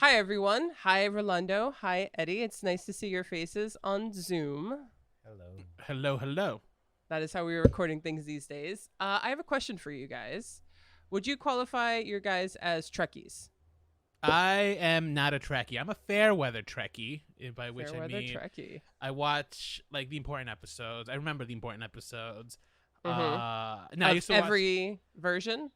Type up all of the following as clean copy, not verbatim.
Hi, everyone. Hi, Rolando. Hi, Eddie. It's nice to see your faces on Zoom. Hello. Hello, hello. That is how we're recording things these days. I have a question for you guys. Would you qualify your guys as Trekkies? I am not a Trekkie. I'm a Fairweather Trekkie, by which Fairweather I mean Trekkie. I watch like the important episodes. I remember the important episodes. Mm-hmm. Now I Of used to every version? watch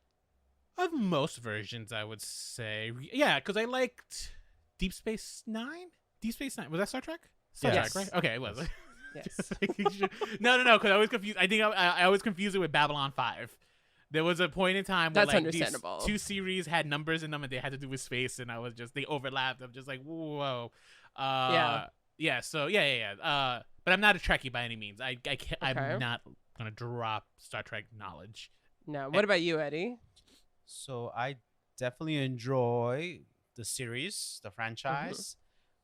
of most versions, I would say. Yeah, because I liked Deep Space Nine. Deep Space Nine, was that Star Trek? Star Yes. Trek, right? Okay, it was. Yes. No, because I was confused. I think I always confused it with Babylon 5. There was a point in time where That's like understandable. these two series had numbers in them and they had to do with space, and they overlapped. I'm just like, whoa. Yeah. So yeah. But I'm not a Trekkie by any means. Okay. I'm not gonna drop Star Trek knowledge. No. What about you, Eddie? So I definitely enjoy the series, the franchise.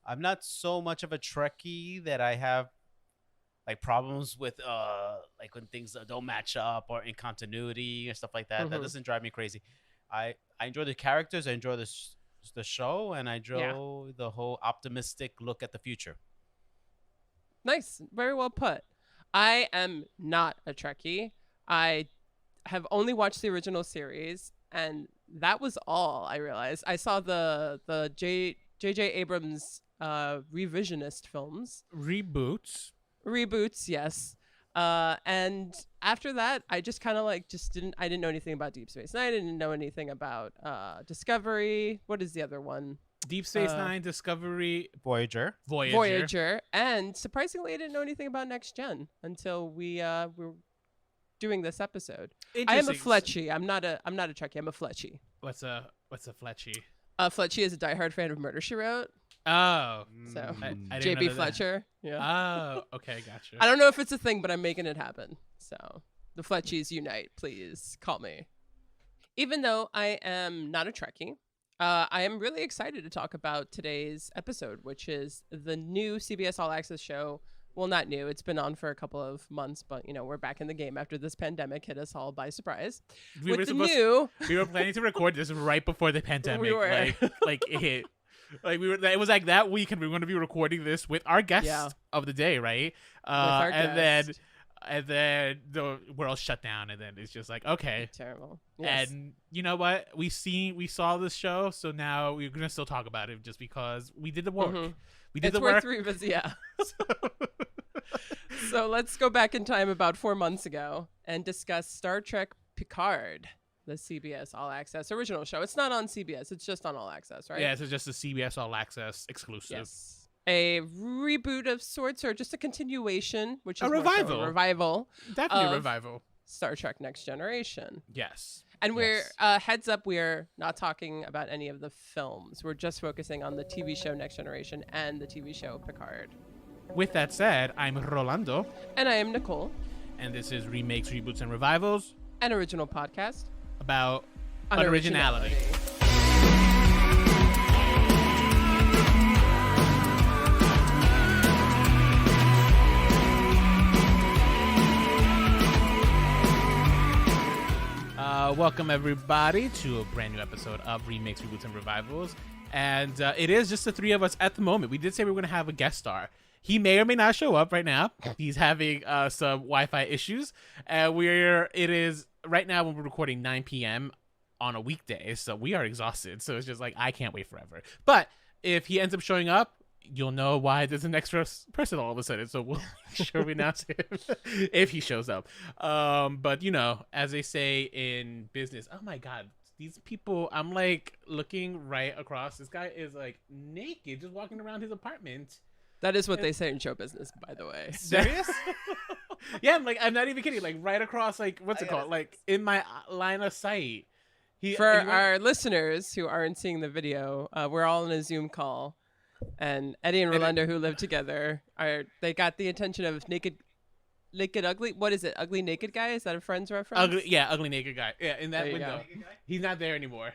I'm not so much of a Trekkie that I have like problems with like when things don't match up or in continuity and stuff like that. That doesn't drive me crazy. I enjoy the characters, I enjoy the show, and I enjoy the whole optimistic look at the future. Nice. Very well put. I am not a Trekkie. I have only watched the original series, and that was all I realized. I saw the J.J. Abrams revisionist films. Reboots. Reboots, yes. And after that, I just kind of like I didn't know anything about Deep Space Nine. I didn't know anything about Discovery. What is the other one? Deep Space Nine, Discovery, Voyager. Voyager. And surprisingly, I didn't know anything about Next Gen until we were doing this episode. I am a Fletchie. I'm not a Trekkie. I'm a Fletchie. What's a Fletchie? Fletchie is a diehard fan of Murder, She Wrote. Oh, So I didn't JB know Fletcher. Yeah. Oh, okay, gotcha. I don't know if it's a thing, but I'm making it happen. So the Fletchies unite, please call me. Even though I am not a Trekkie, I am really excited to talk about today's episode, which is the new CBS All Access show. Well, not new. It's been on for a couple of months, but we're back in the game after this pandemic hit us all by surprise. We were planning to record this right before the pandemic. We were. like it hit. Like it was like that week, and we were going to be recording this with our guest of the day, right? And then the world shut down, and then it's just like, okay, terrible. Yes. And you know what? We saw this show, so now we're gonna still talk about it just because we did the work. We did the work. Yeah. So let's go back in time about 4 months ago and discuss Star Trek Picard, the CBS All Access original show. It's not on CBS. It's just on All Access, right? Yeah, it's just a CBS All Access exclusive. Yes. A reboot of sorts, or just a continuation, which is a revival. So a revival. Definitely a revival. Star Trek Next Generation. Yes. And we're heads up, we're not talking about any of the films. We're just focusing on the TV show Next Generation and the TV show Picard. With that said, I'm Rolando. And I am Nicole. And this is Remakes, Reboots, and Revivals. An original podcast about unoriginality. Welcome, everybody, to a brand new episode of Remakes, Reboots, and Revivals. And it is just the three of us at the moment. We did say we were going to have a guest star. He may or may not show up right now. He's having some Wi-Fi issues. It is right now when we're recording 9 p.m. on a weekday, so we are exhausted. So it's just like, I can't wait forever. But if he ends up showing up, you'll know why there's an extra person all of a sudden. So we'll make sure we announce him if he shows up. But as they say in business, oh my God, these people, I'm like looking right across. This guy is like naked, just walking around his apartment. That is what they say in show business, by the way. Serious? Yeah, I'm not even kidding. Like right across, like what's it called? Like in my line of sight. For our listeners who aren't seeing the video, we're all in a Zoom call, and Eddie and Rolando, who live together, they got the attention of naked ugly. What is it? Ugly naked guy? Is that a Friends reference? Ugly naked guy. Yeah, in that window. He's not there anymore.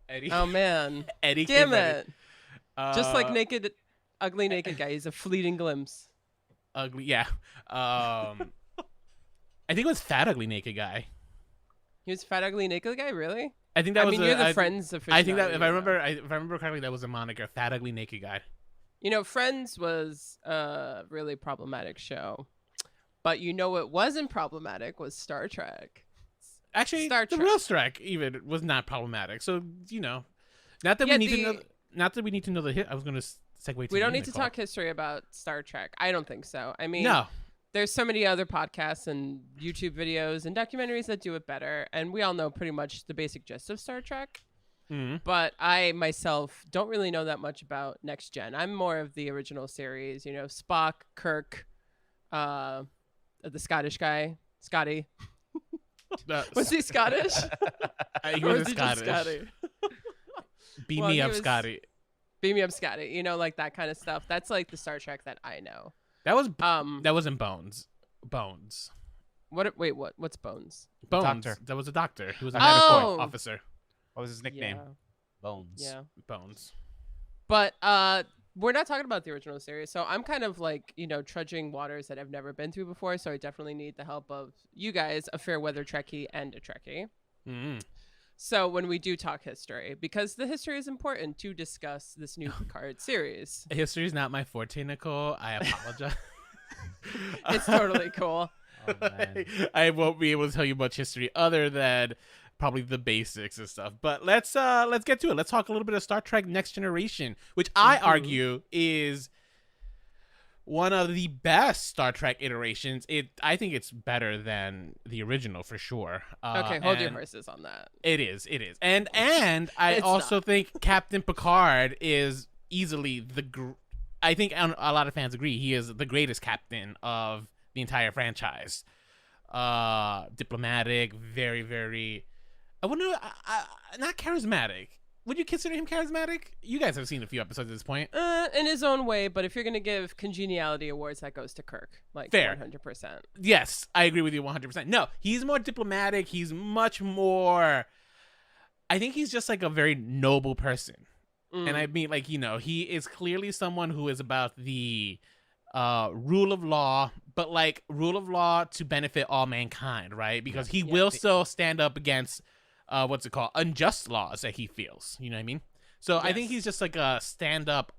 Eddie. Oh man. Eddie. Damn it. Just like naked. Ugly naked guy. He's a fleeting glimpse. Ugly, yeah. I think it was fat ugly naked guy. He was fat ugly naked guy, really? I think that was. You're the Friends aficionado. I think that if I remember correctly, that was a moniker. Fat Ugly Naked Guy. Friends was a really problematic show, but what wasn't problematic was Star Trek. Actually, the real Trek even was not problematic. So not that we need to know. Not that we need to know the hit. I was going to segue to. We don't need to talk history about Star Trek. I don't think so. No. There's so many other podcasts and YouTube videos and documentaries that do it better, and we all know pretty much the basic gist of Star Trek. Mm-hmm. But I myself don't really know that much about Next Gen. I'm more of the original series. Spock, Kirk, the Scottish guy, Scotty. Was he Scottish? He was Scottish. Beam me up, Scotty. Beam me up, Scotty. Like that kind of stuff. That's like the Star Trek that I know. That was in Bones. Bones. What? Wait, what? What's Bones? Bones. Doctor. That was a doctor. He was a medical officer. What was his nickname? Yeah. Bones. Yeah. Bones. But we're not talking about the original series, so I'm kind of like trudging waters that I've never been through before. So I definitely need the help of you guys, a Fairweather Trekkie and a Trekkie. Mm-hmm. So when we do talk history, because the history is important to discuss this new Picard series. History is not my forte, Nicole. I apologize. It's totally cool. Oh, man. I won't be able to tell you much history other than probably the basics and stuff. But let's get to it. Let's talk a little bit of Star Trek Next Generation, which I argue is one of the best Star Trek iterations. I think it's better than the original for sure. Okay, hold your horses on that. It is. And I also think Captain Picard is easily I think a lot of fans agree he is the greatest captain of the entire franchise. Diplomatic, very, very. I wonder, not charismatic. Would you consider him charismatic? You guys have seen a few episodes at this point. In his own way, but if you're going to give congeniality awards, that goes to Kirk. Like, fair. 100%. Yes, I agree with you 100%. No, he's more diplomatic. He's much more. I think he's just like a very noble person. And I mean, like, he is clearly someone who is about the rule of law, but like rule of law to benefit all mankind, right? Because he will still stand up against unjust laws that he feels. You know what I mean? So yes. I think he's just like a stand up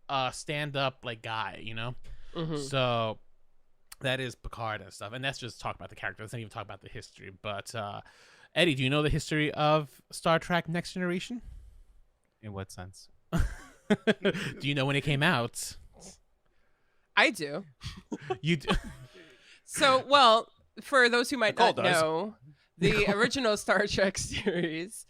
like guy, Mm-hmm. So that is Picard and stuff, and that's just talk about the character. Let's not even talk about the history. But Eddie, do you know the history of Star Trek Next Generation? In what sense? Do you know when it came out? I do. You do. So, well, for those who might not know, the original Star Trek series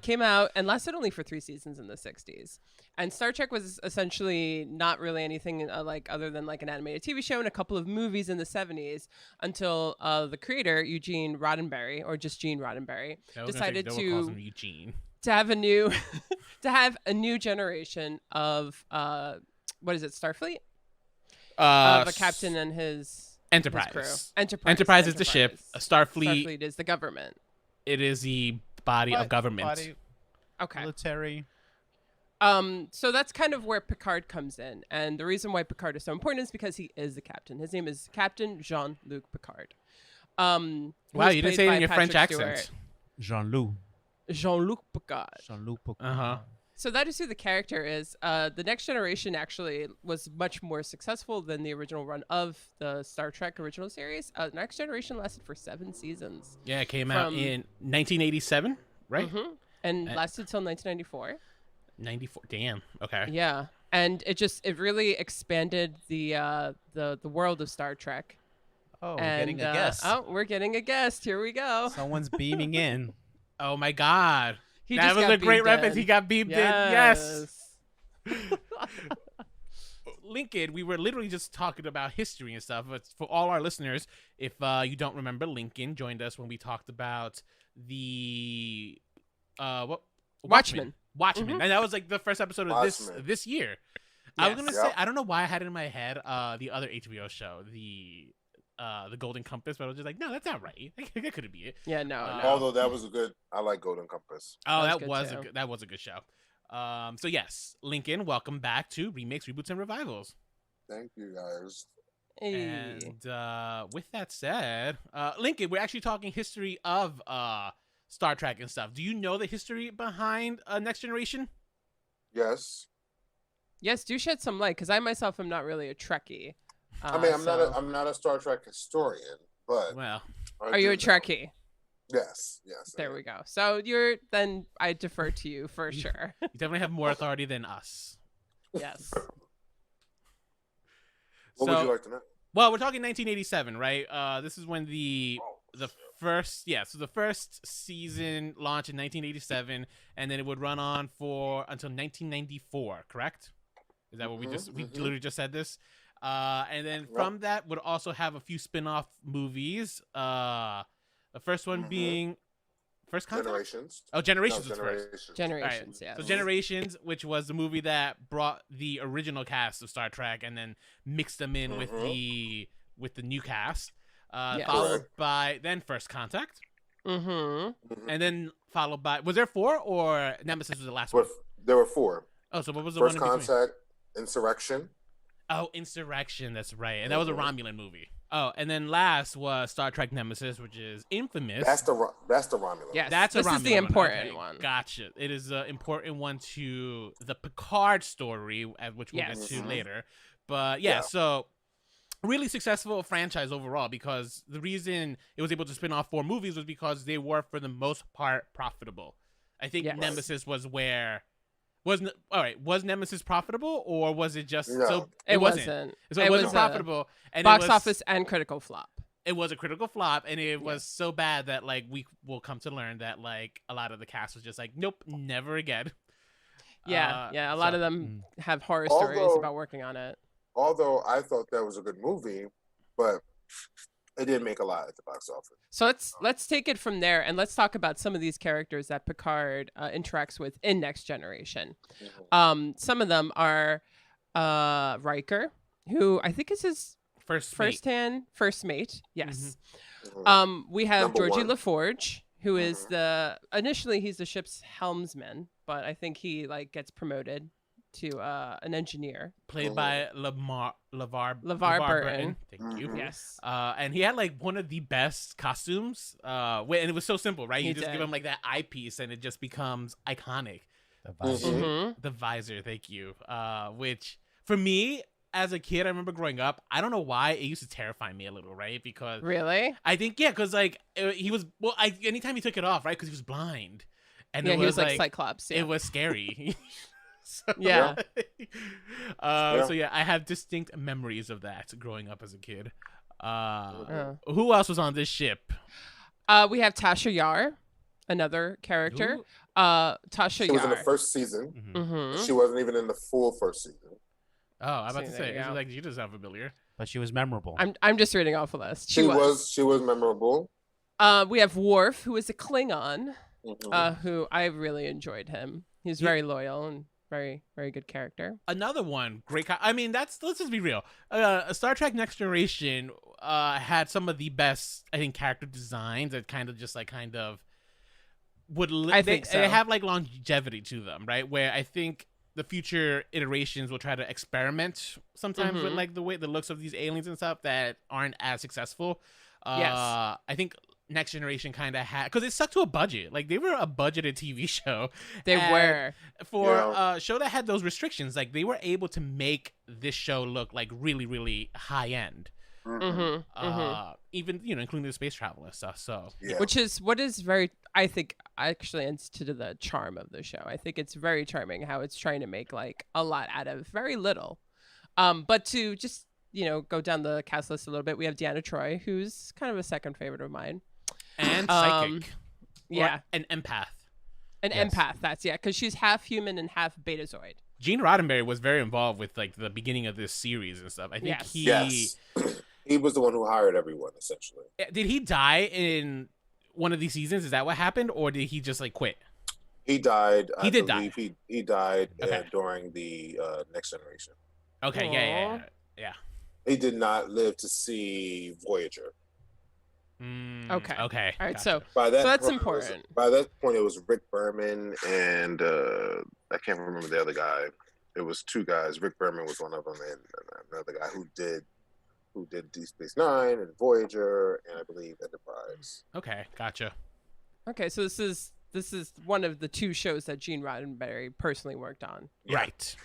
came out and lasted only for 3 seasons in the 60s. And Star Trek was essentially not really anything other than like an animated TV show and a couple of movies in the 70s until the creator, Eugene Roddenberry, or just Gene Roddenberry, decided to have a new generation of what is it, Starfleet? Of a captain and his Enterprise. His crew. Enterprise is the ship. Starfleet is the government. It is the body of government. Okay. Military. So that's kind of where Picard comes in, and the reason why Picard is so important is because he is the captain. His name is Captain Jean-Luc Picard. Wow, you didn't say it in your French accent. Jean-Luc Picard. Jean-Luc Picard. Uh-huh. So that is who the character is. The Next Generation actually was much more successful than the original run of the Star Trek original series. Next Generation lasted for 7 seasons. Yeah, it came out in 1987, right? Mm-hmm. And lasted till 1994. 94. Damn. Okay. Yeah, and it really expanded the world of Star Trek. Oh, we're getting a guest. We're getting a guest. Here we go. Someone's beaming in. Oh my God. That was a great reference. He got beamed in. Yes. Lincoln, we were literally just talking about history and stuff. But for all our listeners, if you don't remember, Lincoln joined us when we talked about the Watchmen. Mm-hmm. And that was like the first episode of this year. Yes. I was gonna say, I don't know why I had it in my head the other HBO show, the Golden Compass, but I was just like, no, that's not right. That couldn't be it. Yeah, no. Although that was I like Golden Compass. Oh, that was a good show. So yes, Lincoln, welcome back to Remakes, Reboots, and Revivals. Thank you, guys. Hey. And with that said, Lincoln, we're actually talking history of Star Trek and stuff. Do you know the history behind Next Generation? Yes. Yes, do shed some light, because I myself am not really a Trekkie. I mean, so- I'm not a Star Trek historian, but Well, Are you a Trekkie? Yes. There we go. So I defer to you for sure. you definitely have more authority than us. Yes. What would you like to know? Well, we're talking 1987, right? This is when the first season launched in 1987, and then it would run on until 1994. Correct? Is that what we literally just said this? And then from that would also have a few spin-off movies. The first one being First Contact? Generations. Oh, Generations No, was first. Generations, All right. yes. So Generations, which was the movie that brought the original cast of Star Trek and then mixed them in with the new cast. Yes. Followed by then First Contact. Mm-hmm. And then followed by, was there 4 or Nemesis was the last one? There were 4. Oh, so what was the First one in between? Contact, Insurrection. Oh, Insurrection, that's right. And that was a Romulan movie. Oh, and then last was Star Trek Nemesis, which is infamous. That's the Romulan. Yes, That's this a is the Romulan important Okay, one. Gotcha. It is an important one to the Picard story, which we'll get to later. But yeah, so really successful franchise overall, because the reason it was able to spin off 4 movies was because they were, for the most part, profitable. I think Nemesis was where... Was Nemesis profitable, or was it just It wasn't. So it wasn't profitable, and box it was, office and critical flop. It was a critical flop, and it was so bad that like we will come to learn that like a lot of the cast was just like, nope, never again. A lot of them have horror stories about working on it. Although I thought that was a good movie, but it didn't make a lot at the box office. So let's take it from there, and let's talk about some of these characters that Picard interacts with in Next Generation. Some of them are Riker, who I think is his first mate. Yes. We have Geordi Laforge, who is initially he's the ship's helmsman, but I think he like gets promoted to an engineer, played by LeVar Burton. Thank you. Yes. And he had like one of the best costumes. And it was so simple, right? You just give him like that eyepiece, and it just becomes iconic. The visor. The visor. Thank you. Which for me, as a kid, I remember growing up. I don't know why it used to terrify me a little, right? Because really, I think because like he was anytime he took it off, right? Because he was blind, and he was like Cyclops. It was scary. So, yeah. So yeah, I have distinct memories of that growing up as a kid. Who else was on this ship? We have Tasha Yar, another character. Ooh. Tasha Yar. She was in the first season. She wasn't even in the full first season. Oh, I'm about to say, it's like she does sound familiar, but she was memorable. I'm just reading off a list. She was memorable. We have Worf, who is a Klingon, who I really enjoyed him. He's very loyal and very, very good character. Another one, great. I mean, let's just be real. Star Trek Next Generation had some of the best, I think, character designs that they have like longevity to them, right? Where I think the future iterations will try to experiment sometimes with like the looks of these aliens and stuff that aren't as successful. I think Next Generation kind of had, because it stuck to a budget. Like they were a budgeted TV show. They were for a show that had those restrictions. Like they were able to make this show look like really, really high end. Even including the space travel and stuff. So which is what is very, I think, actually adds to the charm of the show. I think it's very charming how it's trying to make like a lot out of very little. But to just go down the cast list a little bit, we have Deanna Troi, who's kind of a second favorite of mine. And psychic. An empath. Empath, that's because she's half human and half Betazoid. Gene Roddenberry was very involved with like the beginning of this series and stuff. I think he was the one who hired everyone, essentially. Did he die in one of these seasons? Is that what happened, or did he just like quit? He died. He did die. He died during the Next Generation. Okay, yeah. He did not live to see Voyager. Okay. All right. Gotcha. So that's important. By that point, it was Rick Berman and I can't remember the other guy. It was 2 guys. Rick Berman was one of them, and another guy who did Deep Space Nine and Voyager, and I believe Enterprise. Okay, gotcha. Okay, so this is one of the two shows that Gene Roddenberry personally worked on. Right.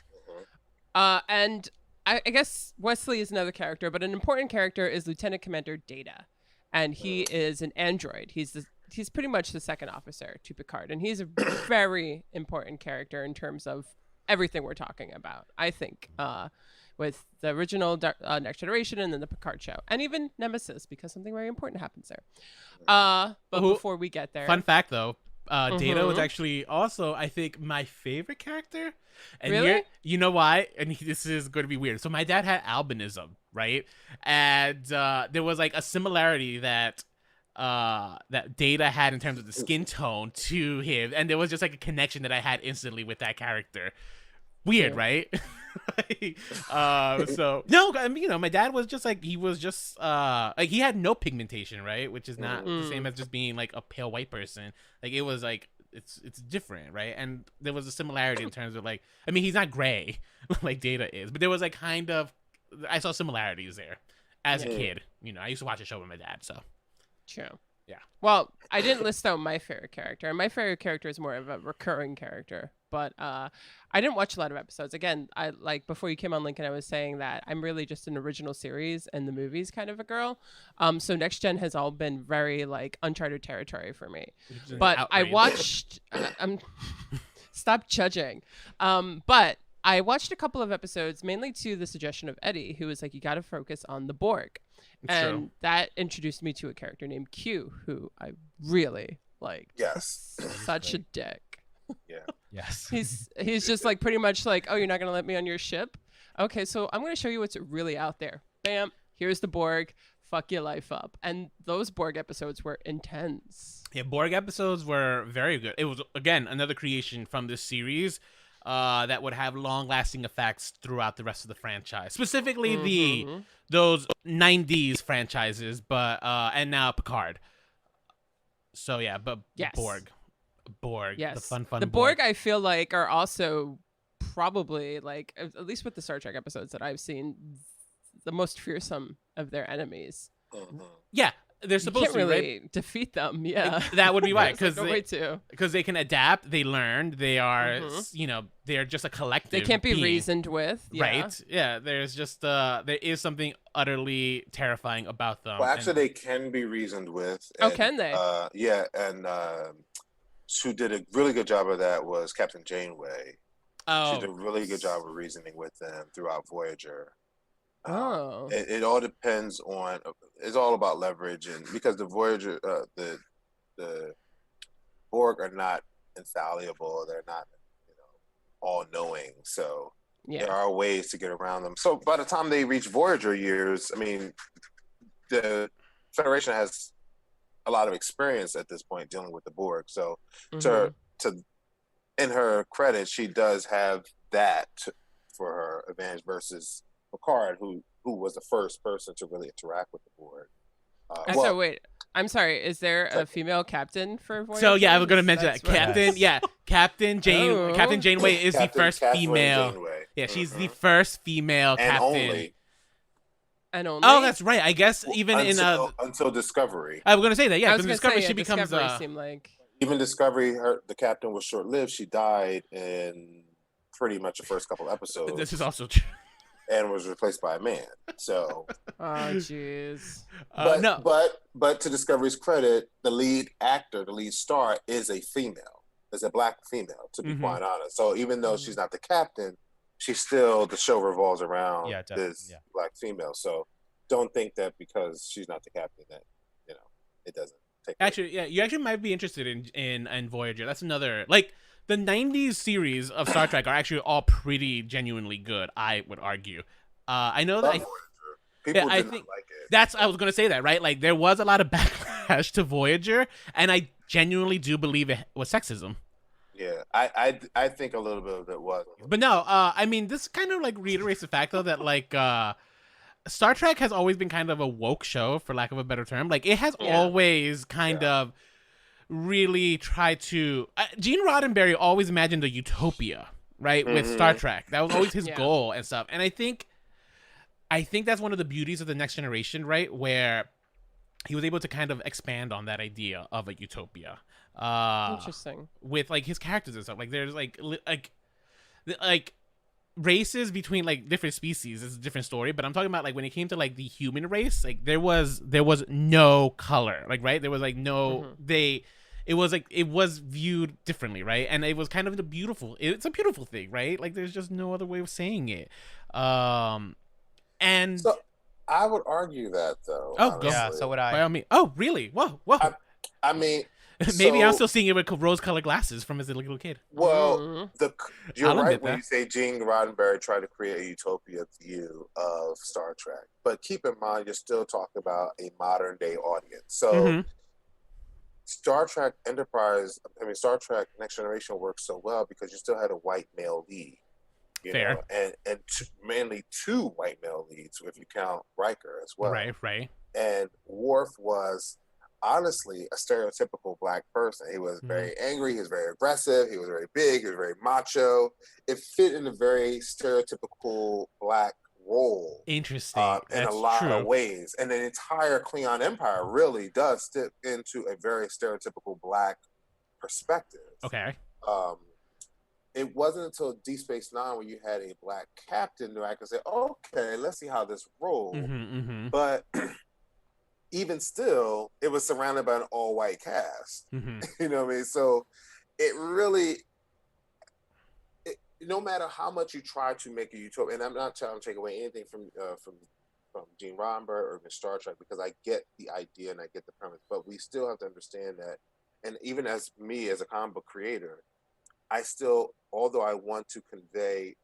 And I guess Wesley is another character, but an important character is Lieutenant Commander Data, and he is an android. He's pretty much the second officer to Picard, and he's a very important character in terms of everything we're talking about, I think, with the original Next Generation and then the Picard show, and even Nemesis, because something very important happens there. But before we get there, fun fact though, Data was actually also, I think, my favorite character. And really? You know why? And this is going to be weird. So my dad had albinism, right? And there was like a similarity that Data had in terms of the skin tone to him, and there was just like a connection that I had instantly with that character. Weird, right? So no, I mean, my dad was just like, he was just like, he had no pigmentation, right? Which is not the same as just being like a pale white person. Like, it was like, it's different, right? And there was a similarity in terms of like, I mean, he's not gray like Data is, but there was like kind of, I saw similarities there as a kid. I used to watch a show with my dad, so. True. Yeah. Well, I didn't list out my favorite character, and my favorite character is more of a recurring character. But I didn't watch a lot of episodes. Again, I like before you came on, Lincoln, I was saying that I'm really just an original series and the movies kind of a girl. So Next Gen has all been very like uncharted territory for me. But I watched. Stop judging. But I watched a couple of episodes, mainly to the suggestion of Eddie, who was like, "You got to focus on the Borg." And that introduced me to a character named Q, who I really liked. Yes. Such a dick. Yeah. Yes. He's just like pretty much like, "Oh, you're not going to let me on your ship? Okay, so I'm going to show you what's really out there. Bam, here's the Borg. Fuck your life up." And those Borg episodes were intense. Yeah, Borg episodes were very good. It was, again, another creation from this series that would have long-lasting effects throughout the rest of the franchise. Specifically those 90s franchises, but and now Picard. So yeah, but Yes. Borg, Yes. the fun The Borg, I feel like, are also probably, like, at least with the Star Trek episodes that I've seen, the most fearsome of their enemies. Yeah, they're supposed you to can't be, really defeat them. Yeah, That would be right, There's no way to. because they can adapt, they learn, they are they're just a collective. They can't be being. reasoned with. Yeah. Right? Yeah, there's just there is something utterly terrifying about them. Well, actually, they can be reasoned with. Oh, and, can they? Yeah, and who did a really good job of that was Captain Janeway. She did a really good job of reasoning with them throughout Voyager. It all depends on. It's all about leverage, and because the Voyager, the Borg are not infallible. They're not, all knowing. So there are ways to get around them. So by the time they reach Voyager years, I mean, the Federation has a lot of experience at this point dealing with the Borg. So to in her credit, she does have that for her advantage versus Picard, who was the first person to really interact with the Borg. So wait, I'm sorry. Is there a female captain for Voyager? So yeah, I was going to mention that That's right. Captain Janeway is the first female. Janeway. Yeah, she's the first female and captain. And only. Oh, that's right. I guess even until Discovery. I was going to say that. Yeah, I was because gonna Discovery say, she becomes Discovery seemed like. Even Discovery, the captain was short-lived. She died in pretty much the first couple episodes. This is also true. And was replaced by a man. So. Oh, jeez. But to Discovery's credit, the lead actor, the lead star, is a female. Is a black female, to be quite honest. So even though she's not the captain, she's still, the show revolves around this black female. So don't think that because she's not the captain that it doesn't take. Actually, yeah, you actually might be interested in Voyager. That's another, like, the 90s series of Star Trek are actually all pretty genuinely good, I would argue. I know that People I did think not like it. that's, I was going to say that, right? Like, there was a lot of backlash to Voyager, and I genuinely do believe it was sexism. Yeah, I think a little bit of it was. But no, I mean, this kind of like reiterates the fact though that like Star Trek has always been kind of a woke show, for lack of a better term. Like, it has always kind of really tried to. Gene Roddenberry always imagined a utopia, right, with Star Trek. That was always his goal and stuff. And I think that's one of the beauties of the Next Generation, right, where he was able to kind of expand on that idea of a utopia. Interesting. With like his characters and stuff. Like there's like races between like different species is a different story, but I'm talking about like when it came to like the human race, like there was no color, like, right? There was like no it was viewed differently, right? And it was kind of it's a beautiful thing, right? Like there's just no other way of saying it. And so I would argue that though. Oh, honestly. Yeah, so would I. By all means. Oh, really? Whoa. I mean, maybe I'm still seeing it with rose-colored glasses from as a little kid. Well, you're I'll right admit when that. you say Gene Roddenberry tried to create a utopia view of Star Trek, but keep in mind you're still talking about a modern day audience. So Star Trek Star Trek Next Generation works so well because you still had a white male lead. Fair. And mainly two white male leads if you count Riker as well. Right. And Worf was honestly a stereotypical black person. He was very angry, he was very aggressive, he was very big, he was very macho. It fit in a very stereotypical black role. Interesting. In a lot of ways. And the entire Klingon Empire really does step into a very stereotypical black perspective. Okay. It wasn't until Deep Space Nine when you had a black captain that I could say, okay, let's see how this rolls. But even still, it was surrounded by an all-white cast. You know what I mean? So it really, no matter how much you try to make a utopia, and I'm not trying to take away anything from Gene Roddenberry or Star Trek, because I get the idea and I get the premise, but we still have to understand that, and even as me as a comic book creator, I still, although I want to convey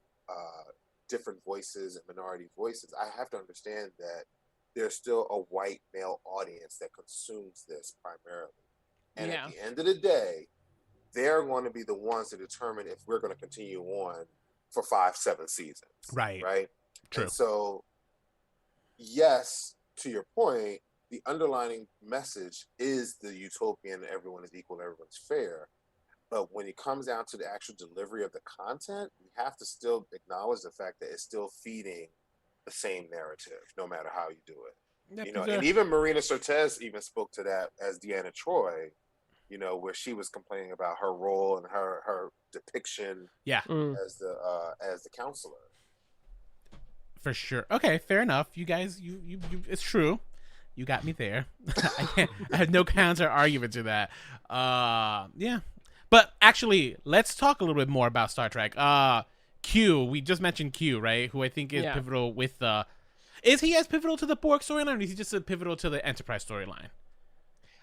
different voices and minority voices, I have to understand that there's still a white male audience that consumes this primarily. And at the end of the day, they're going to be the ones to determine if we're going to continue on for 5-7 seasons. Right? True. And so, yes, to your point, the underlying message is the utopian, everyone is equal, everyone's fair. But when it comes down to the actual delivery of the content, we have to still acknowledge the fact that it's still feeding the same narrative, no matter how you do it. And even Marina Sirtis even spoke to that as Deanna Troi, where she was complaining about her role and her depiction as the counselor. For sure. Okay, fair enough. You guys, you it's true. You got me there. I have no counter argument to that. Yeah. But actually, let's talk a little bit more about Star Trek. Q, we just mentioned Q, right? Who I think is pivotal with the... Is he as pivotal to the Borg storyline, or is he just a pivotal to the Enterprise storyline?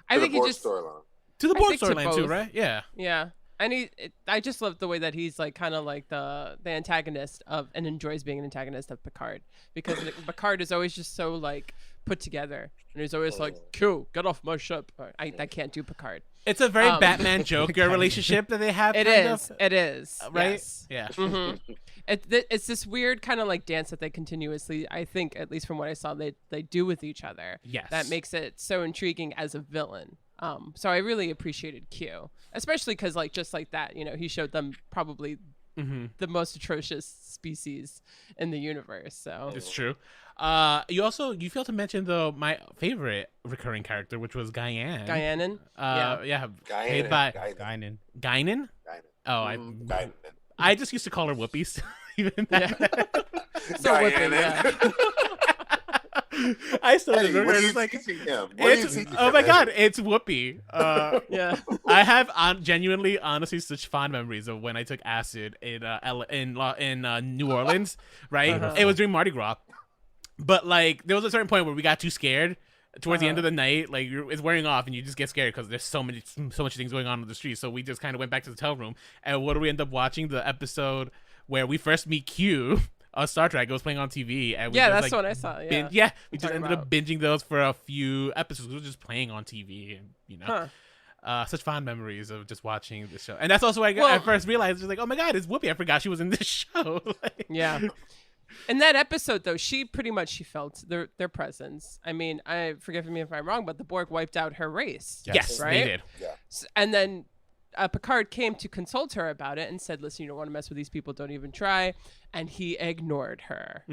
I think he just... storyline. To the Borg storyline too, right? Yeah. Yeah. And I just love the way that he's like kind of like the antagonist of, and enjoys being an antagonist of Picard, because Picard is always just so like put together, and he's always like, Q, get off my ship. I can't do Picard. It's a very Batman Joker relationship that they have. It is, right? Yes. Yeah. It's this weird kind of like dance that they continuously, I think, at least from what I saw, they do with each other. Yes. That makes it so intriguing as a villain. So I really appreciated Q, especially because like just like that, he showed them probably the most atrocious species in the universe. So it's true. You failed to mention though my favorite recurring character, which was Guinan. Played by Guinan. Oh, I just used to call her Whoopies. Even that. So Whoopi, I still remember. It's like, oh my god, it's Whoopi. I have genuinely, honestly, such fond memories of when I took acid in New Orleans. Right, it was during Mardi Gras, but like there was a certain point where we got too scared towards the end of the night. Like it's wearing off, and you just get scared because there's so much things going on the street. So we just kind of went back to the hotel room, and what do we end up watching? The episode where we first meet Q. Star Trek. It was playing on TV. And we that's what I saw. We just ended up binging those for a few episodes. We were just playing on TV, and such fond memories of just watching the show. And that's also why I first realized, like, oh my god, it's Whoopi. I forgot she was in this show. In that episode, though, she felt their presence. I mean, forgive me if I'm wrong, but the Borg wiped out her race. Yes, right? They did. Yeah. And then Picard came to consult her about it and said, listen, you don't want to mess with these people, don't even try. And he ignored her.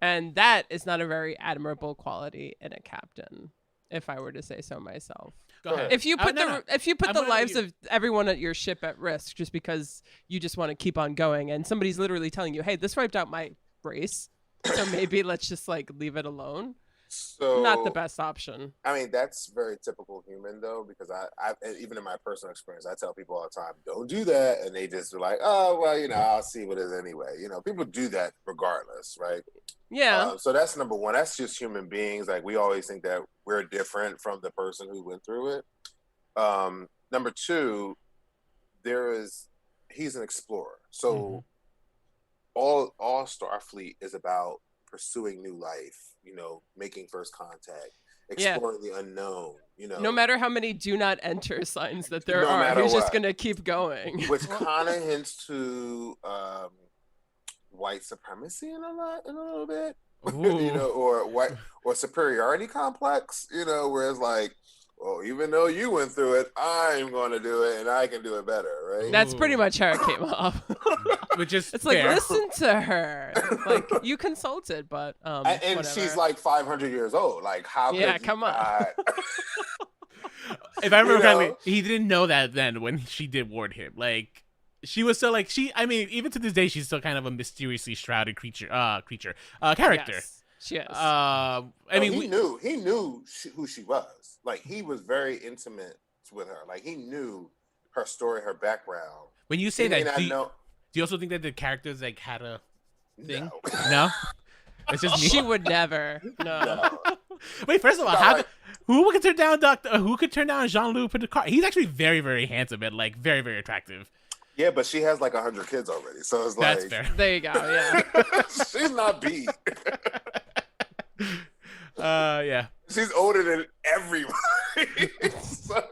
And that is not a very admirable quality in a captain, if I were to say so myself. Go ahead. If you put I'm the gonna lives let of everyone at your ship at risk just because you just want to keep on going, and somebody's literally telling you, "Hey, this wiped out my race, so maybe let's just like leave it alone." So Not the best option. I mean, that's very typical human though, because I even in my personal experience, I tell people all the time, don't do that, and they just are like, oh well, you know, I'll see what it is anyway. You know, people do that regardless, right? Yeah. So that's number one. That's just human beings. Like we always think that we're different from the person who went through it. Number two, he's an explorer. So all Starfleet is about pursuing new life, you know, making first contact, exploring the unknown, you know. No matter how many do not enter signs that there are, he's just going to keep going. Which kind of hints to white supremacy in a little bit, you know, or superiority complex, you know, where it's like, well, even though you went through it, I'm going to do it, and I can do it better, right? That's pretty much how it came off. Which is it's fair. like, listen to her. Like, you consulted, but and whatever. she's like 500 years old. Like, how? Yeah, could come on. If I remember correctly, he didn't know that then when she did warn him. Like, she was still like I mean, even to this day, she's still kind of a mysteriously shrouded character. Yes, she is. I mean, he knew who she was. Like, he was very intimate with her. Like, he knew her story, her background. When you say that, do you also think that the characters like had a thing? No? It's just me. She would never. No. Wait, first of all, who could turn down Jean-Luc Picard? He's actually very, very handsome and like very, very attractive. Yeah, but she has like 100 kids already, so it's like that's fair. There you go. Yeah. She's not beat. Yeah. She's older than everybody. So.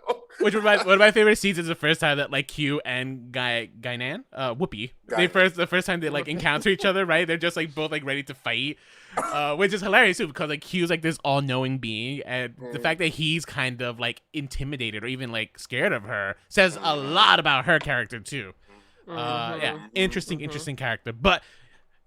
Which one of my favorite scenes is the first time that like Q and Guinan, Whoopi, the first time they like encounter each other, right? They're just like both like ready to fight, which is hilarious too because like Q's like this all-knowing being, and the fact that he's kind of like intimidated or even like scared of her says a lot about her character too. Yeah, interesting character. But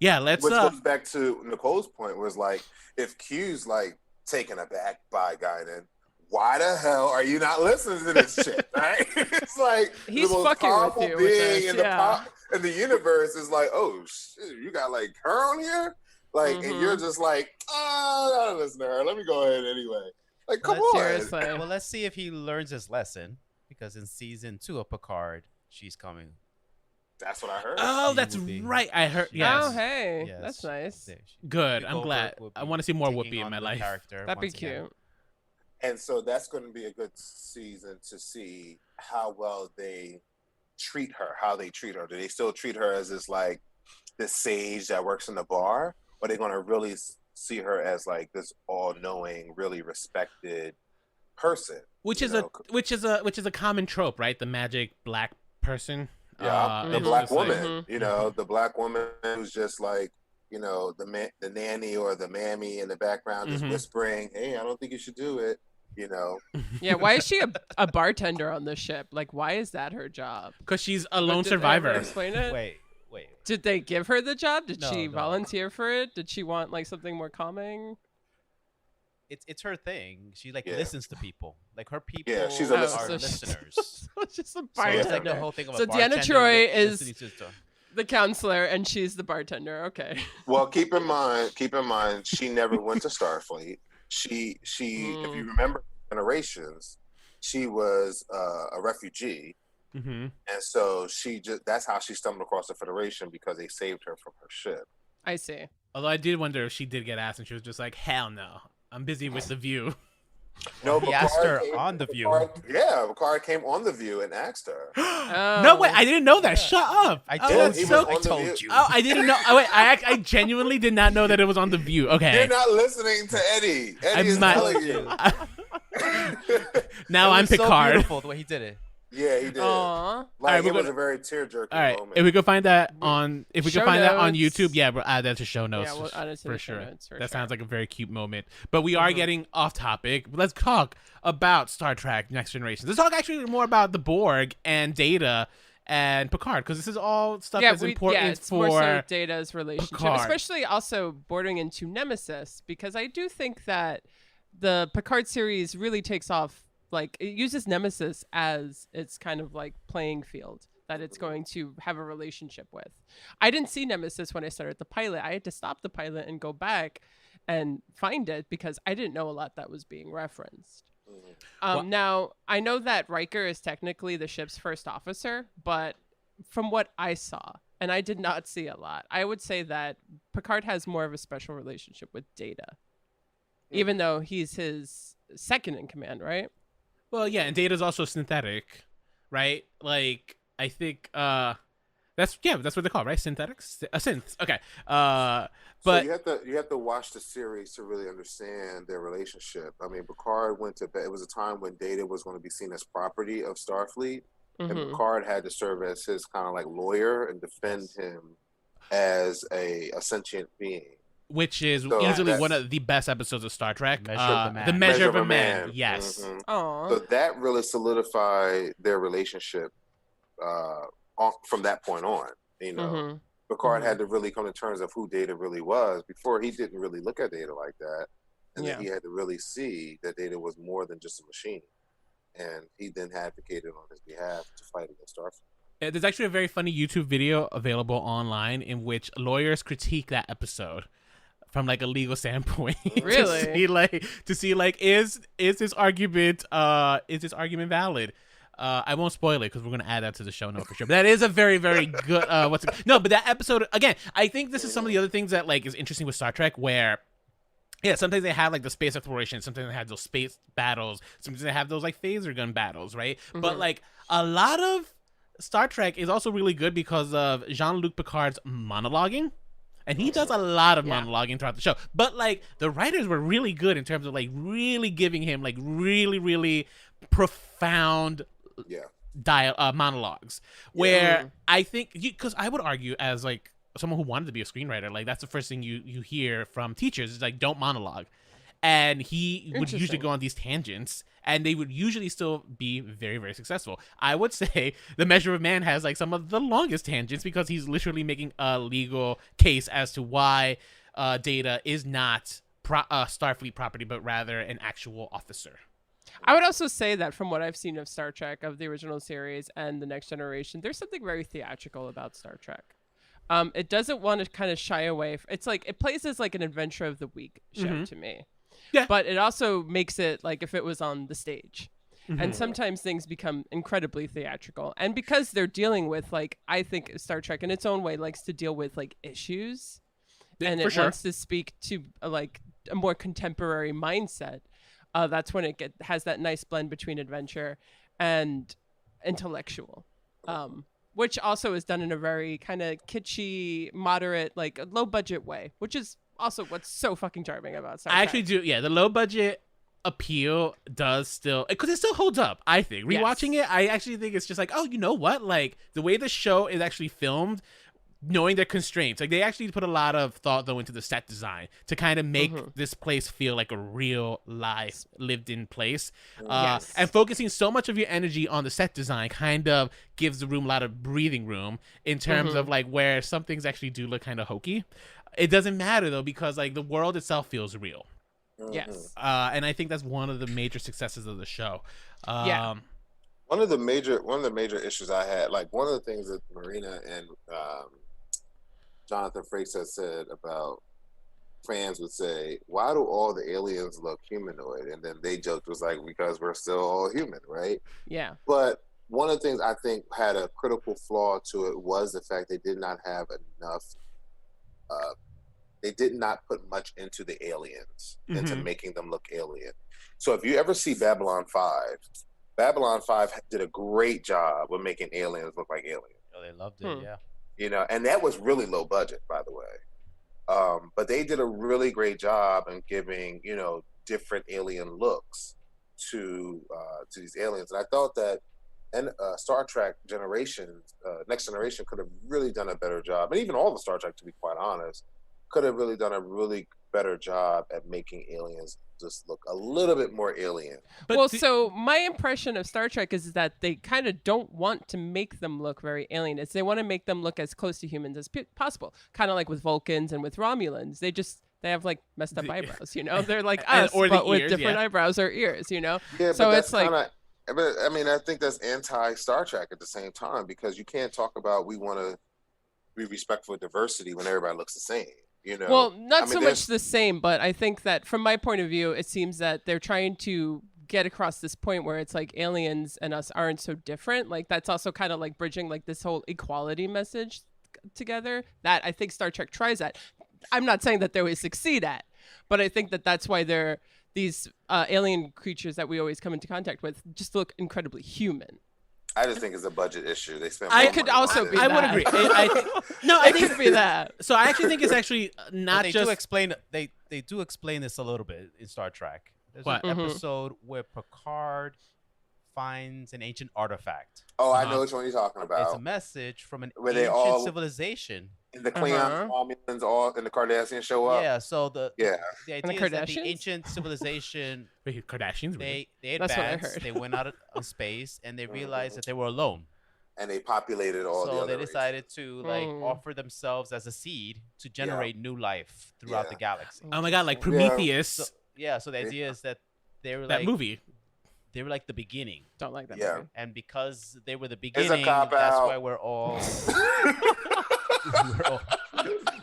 yeah, which goes back to Nicole's point was like if Q's like taken aback by Guinan, why the hell are you not listening to this shit, right? It's like he's the most fucking powerful with you being with this, in the universe is like, oh shit, you got like her on here, like, and you're just like, oh, I don't listen to her. Let me go ahead anyway. Like, come on. Seriously. Well, let's see if he learns his lesson because in season 2 of Picard, she's coming. That's what I heard. Oh, that's right. I heard. Yes. Oh, hey, Yes. that's nice. Good. I'm glad. I want to see more Whoopi in my life. That'd be cute. And so that's going to be a good season to see how well they treat her, Do they still treat her as this sage that works in the bar? Or are they going to really see her as like this all-knowing, really respected person? Which is a common trope, right? The magic black person. Yeah, the black woman. You know, the black woman who's just like, you know, the nanny or the mammy in the background just whispering, "Hey, I don't think you should do it." You know. Yeah, why is she a bartender on the ship? Like, why is that her job? Because she's a lone survivor. Did they explain it? Wait. Did they give her the job? Did she No. volunteer for it? Did she want like something more calming? It's her thing. She like listens to people. Like her people she's are listener. listeners. So it's just a So bartender. it's like the whole thing of So a Deanna bartender Troi listening is to the counselor and she's the bartender. Okay. Well, keep in mind, she never went to Starfleet. She, if you remember Generations, she was a refugee, and so that's how she stumbled across the Federation because they saved her from her ship. I see. Although I did wonder if she did get asked and she was just like, hell no, I'm busy with The View. No, he asked her on The View. Picard came on The View and asked her. No, wait, I didn't know that. Shut up. I told you. Oh, I didn't know. Oh, wait, I genuinely did not know that it was on The View. Okay. You're not listening to Eddie. Eddie is telling you. Now I'm Picard. So beautiful the way he did it. Yeah, he did. Aww. Like, it was a very tear-jerking moment. If we could find that on, that on notes. YouTube, yeah, we'll add that to show notes. Yeah, we'll add it to for the show sure. notes, That sounds like a very cute moment. But we are getting off topic. Let's talk about Star Trek Next Generation. Let's talk actually more about the Borg and Data and Picard, because this is all stuff that's important it's for more so Data's relationship, Picard. especially also bordering into Nemesis, because I do think that the Picard series really takes off like it uses Nemesis as its kind of like playing field that it's going to have a relationship with. I didn't see Nemesis when I started the pilot. I had to stop the pilot and go back and find it because I didn't know a lot that was being referenced. Now, I know that Riker is technically the ship's first officer, but from what I saw, and I did not see a lot, I would say that Picard has more of a special relationship with Data, even though he's his second in command, right? Well, yeah, and Data's also synthetic, right? Like, I think that's what they call it, right? Synthetics, synths. Okay. But so you have to watch the series to really understand their relationship. I mean, Picard went to bed. It was a time when Data was going to be seen as property of Starfleet, and Picard had to serve as his kind of like lawyer and defend him as a sentient being. Which is easily one of the best episodes of Star Trek. The Measure of a Man. Yes. So that really solidified their relationship from that point on. You know, Picard had to really come to terms of who Data really was. Before, he didn't really look at Data like that. And then he had to really see that Data was more than just a machine. And he then advocated on his behalf to fight against Starfleet. There's actually a very funny YouTube video available online in which lawyers critique that episode from like a legal standpoint. Really? to see is this argument valid? I won't spoil it because we're gonna add that to the show note for sure. But that is a very, very good. But that episode again. I think this is some of the other things that like is interesting with Star Trek, where sometimes they have like the space exploration, sometimes they have those space battles, sometimes they have those like phaser gun battles, right? But like a lot of Star Trek is also really good because of Jean-Luc Picard's monologuing. And he does a lot of monologuing throughout the show. But, like, the writers were really good in terms of, like, really giving him, like, really, really profound monologues. Where I think, because I would argue as, like, someone who wanted to be a screenwriter, like, that's the first thing you hear from teachers is, like, don't monologue. And he would usually go on these tangents, and they would usually still be very, very successful. I would say The Measure of Man has like some of the longest tangents because he's literally making a legal case as to why Data is not Starfleet property, but rather an actual officer. I would also say that from what I've seen of Star Trek, of the original series and The Next Generation, there's something very theatrical about Star Trek. It doesn't want to kind of shy away. It's like it plays as like an adventure of the week show to me. Yeah. But it also makes it like if it was on the stage. And sometimes things become incredibly theatrical. And because they're dealing with like, I think Star Trek in its own way likes to deal with like issues. And it wants to speak to like a more contemporary mindset. That's when it has that nice blend between adventure and intellectual. Which also is done in a very kind of kitschy, moderate, like low budget way, which is also what's so fucking charming about Star Trek. I actually do, the low budget appeal does still, because it still holds up, I think. Rewatching it, I actually think it's just like, oh, you know what? Like, the way the show is actually filmed, knowing their constraints, like, they actually put a lot of thought, though, into the set design to kind of make this place feel like a real life, lived-in place. And focusing so much of your energy on the set design kind of gives the room a lot of breathing room in terms of, like, where some things actually do look kind of hokey. It doesn't matter though because like the world itself feels real. Yes. And I think that's one of the major successes of the show. One of the major issues I had, like one of the things that Marina and Jonathan Frakes has said about fans would say, why do all the aliens look humanoid? And then they joked was like, because we're still all human, right? Yeah. But one of the things I think had a critical flaw to it was the fact they did not have enough they did not put much into the aliens, into making them look alien. So if you ever see Babylon 5 did a great job of making aliens look like aliens. Oh, they loved it, yeah. You know, and that was really low budget, by the way. But they did a really great job in giving, you know, different alien looks to these aliens. And I thought that Star Trek Next Generation could have really done a better job, and even all the Star Trek, to be quite honest, could have really done a really better job at making aliens just look a little bit more alien. So my impression of Star Trek is that they kind of don't want to make them look very alien. They want to make them look as close to humans as possible, kind of like with Vulcans and with Romulans. they have like messed up eyebrows, you know? They're like us, but with different eyebrows or ears, you know? Yeah, so but it's like, but I mean, I think that's anti-Star Trek at the same time, because you can't talk about we want to be respectful of diversity when everybody looks the same, you know? Well, not so much the same, but I think that from my point of view, it seems that they're trying to get across this point where it's like aliens and us aren't so different. Like that's also kind of like bridging like this whole equality message together that I think Star Trek tries at. I'm not saying that they always succeed at, but I think that that's why they're these alien creatures that we always come into contact with just look incredibly human. I just think it's a budget issue. They spend. I could also be. I would agree. I think could be that. So I actually think it's actually not they just. Do explain. They do explain this a little bit in Star Trek. There's an episode where Picard finds an ancient artifact. Oh, I know which one you're talking about. It's a message from an where ancient civilization. The Klingons, Romulans, all and the Kardashians show up. Yeah, so the idea is that the ancient civilization. Wait, Kardashians? They advanced. They went out of space and they realized that they were alone. And they populated all. So they decided to like offer themselves as a seed to generate new life throughout the galaxy. Oh my god, like Prometheus. So the idea is that they were that movie. They were like the beginning. Don't like that movie. And because they were the beginning, that's why we're all.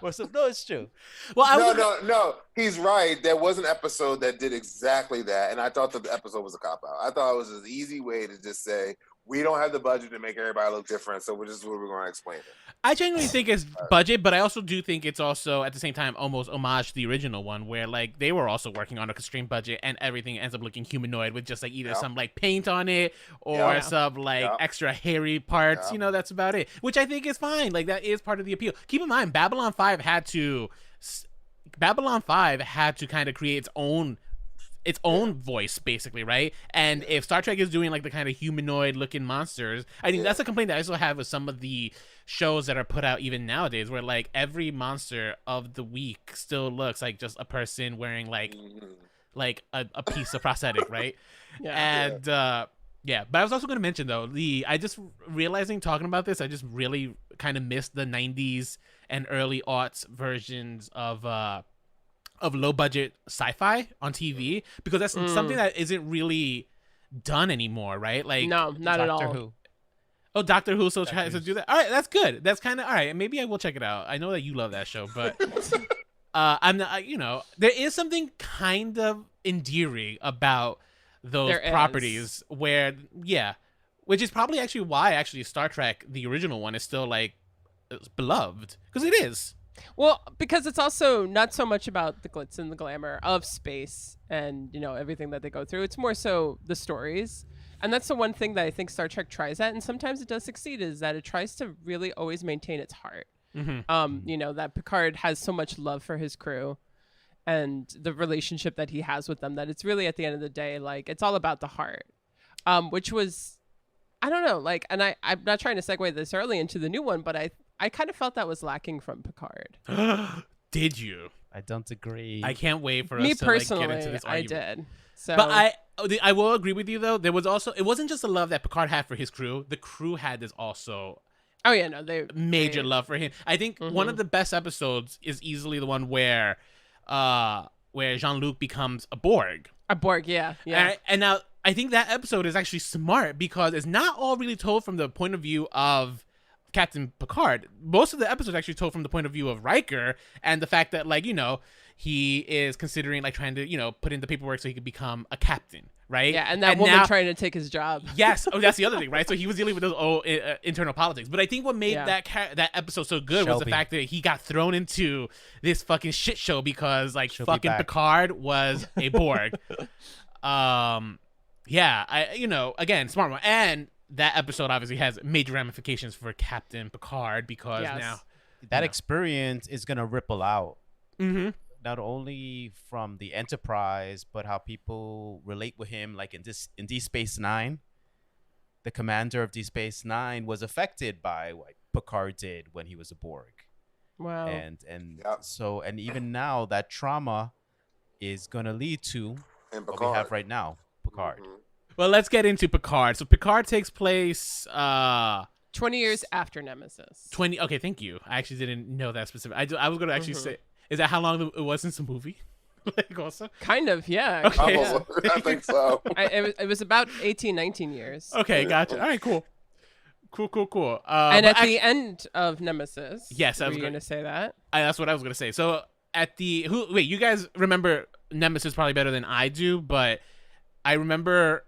No, it's true. Well, no. He's right. There was an episode that did exactly that, and I thought that the episode was a cop out. I thought it was an easy way to just say we don't have the budget to make everybody look different, so we're going to explain it. I genuinely think it's budget, but I also do think it's also at the same time almost homage to the original one, where like they were also working on a constrained budget, and everything ends up looking humanoid with just like either some like paint on it or some like extra hairy parts. You know, that's about it, which I think is fine. Like that is part of the appeal. Keep in mind, Babylon 5 had to kind of create its own voice, basically, right? And if Star Trek is doing like the kind of humanoid looking monsters, I think that's a complaint that I also have with some of the shows that are put out even nowadays, where like every monster of the week still looks like just a person wearing like a piece of prosthetic, right? But I was also going to mention though, I just realizing talking about this, I just really kind of missed the 90s and early aughts versions of low budget sci-fi on TV, because that's something that isn't really done anymore, right? Like no, not at all. Doctor Who. Oh, Doctor Who still tries to do that. All right, that's good. That's kind of all right. Maybe I will check it out. I know that you love that show, but I'm not. You know, there is something kind of endearing about those properties where, which is probably actually why Star Trek, the original one, is still like beloved, because it is. Well, because it's also not so much about the glitz and the glamour of space and, you know, everything that they go through. It's more so the stories. And that's the one thing that I think Star Trek tries at, and sometimes it does succeed, is that it tries to really always maintain its heart. You know, that Picard has so much love for his crew and the relationship that he has with them, that it's really at the end of the day, like, it's all about the heart, which was, I don't know, like, and I'm not trying to segue this early into the new one, but I kind of felt that was lacking from Picard. Did you? I don't agree. I can't wait for me us to personally, get into this argument. I did. So, but I will agree with you though. There was also, it wasn't just the love that Picard had for his crew. The crew had this also. Oh yeah, no, they major love for him. I think one of the best episodes is easily the one where Jean-Luc becomes a Borg. A Borg, yeah. And now I think that episode is actually smart because it's not all really told from the point of view of Captain Picard. Most of the episodes actually told from the point of view of Riker, and the fact that, like, you know, he is considering like trying to, you know, put in the paperwork so he could become a captain, right? Yeah, and that woman trying to take his job. Yes, that's the other thing, right? So he was dealing with those old internal politics. But I think what made that episode so good was the fact that he got thrown into this fucking shit show because like fucking Picard was a Borg. You know, again, smart one. And that episode obviously has major ramifications for Captain Picard because now that experience is gonna ripple out. Not only from the Enterprise, but how people relate with him. Like in Deep Space Nine, the commander of Deep Space Nine was affected by what Picard did when he was a Borg. Wow. And even now, that trauma is gonna lead to what we have right now, Picard. Well, let's get into Picard. So Picard takes place 20 years after Nemesis. 20. Okay, thank you. I actually didn't know that specific. I was going to actually say Is that how long it was since the movie? Like also? Kind of, yeah. Okay. Yeah. I think so. It was about 18, 19 years. Okay, gotcha. All right, cool. Cool. And at the end of Nemesis, yes, I was going to say that. That's what I was going to say. So wait, you guys remember Nemesis probably better than I do, but I remember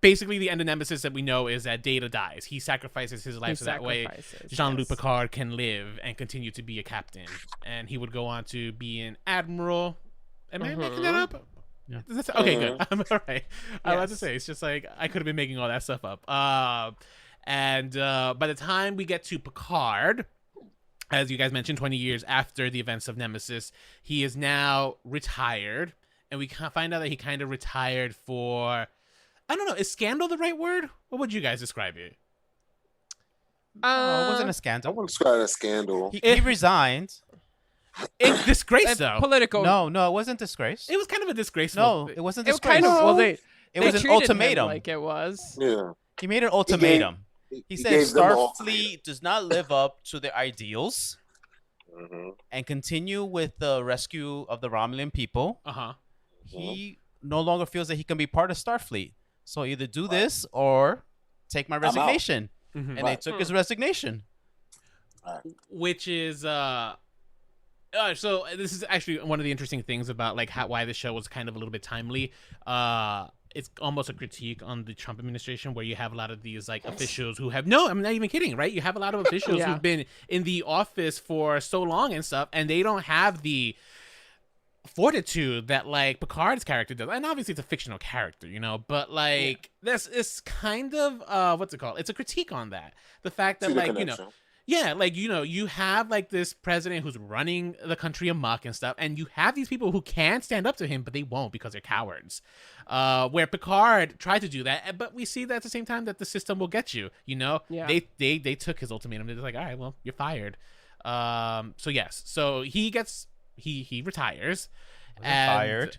basically the end of Nemesis that we know is that Data dies. He sacrifices his life so that way Jean-Luc Picard can live and continue to be a captain. And he would go on to be an admiral. Am I making that up? Yeah. Okay, good. I'm all right. I was about to say, it's just like I could have been making all that stuff up. And by the time we get to Picard, as you guys mentioned, 20 years after the events of Nemesis, he is now retired. And we find out that he kind of retired for, I don't know, is scandal the right word? What would you guys describe it? It wasn't a I scandal. wouldn't describe it as scandal. He resigned. It's disgrace, though. Political. No, it wasn't disgrace. It was kind of a disgrace. No, it wasn't It disgrace. kind of, well, it was an treated ultimatum. him like it was. Yeah. He made an ultimatum. He said gave them all- Starfleet does not live up to their ideals and continue with the rescue of the Romulan people. He no longer feels that he can be part of Starfleet. So either do this or take my resignation. And they took his resignation. Which is so this is actually one of the interesting things about like why the show was kind of a little bit timely. It's almost a critique on the Trump administration where you have a lot of these like officials who have I'm not even kidding, right? You have a lot of officials who've been in the office for so long and stuff, and they don't have the fortitude that like Picard's character does. And obviously it's a fictional character, you know, but like this is kind of what's it called? It's a critique on that. The fact that like, you know, like, you know, you have like this president who's running the country amok and stuff, and you have these people who can stand up to him, but they won't because they're cowards. Where Picard tried to do that, but we see that at the same time that the system will get you. You know, they took his ultimatum. They're just like, all right, well, you're fired. So yes, so he retires. Fired.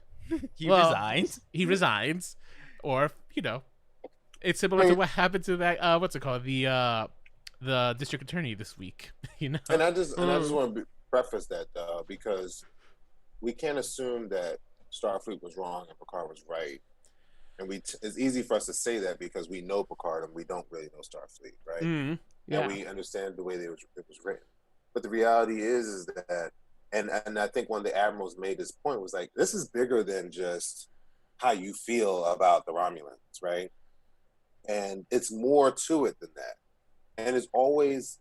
He resigns. He resigns, or you know, it's similar to what happened to that. What's it called? The district attorney this week, you know. And I just want to preface that because we can't assume that Starfleet was wrong and Picard was right, and it's easy for us to say that because we know Picard and we don't really know Starfleet, right? And we understand the way it was written, but the reality is that, and I think one of the admirals made this point was like, this is bigger than just how you feel about the Romulans, right? And it's more to it than that. And it's always,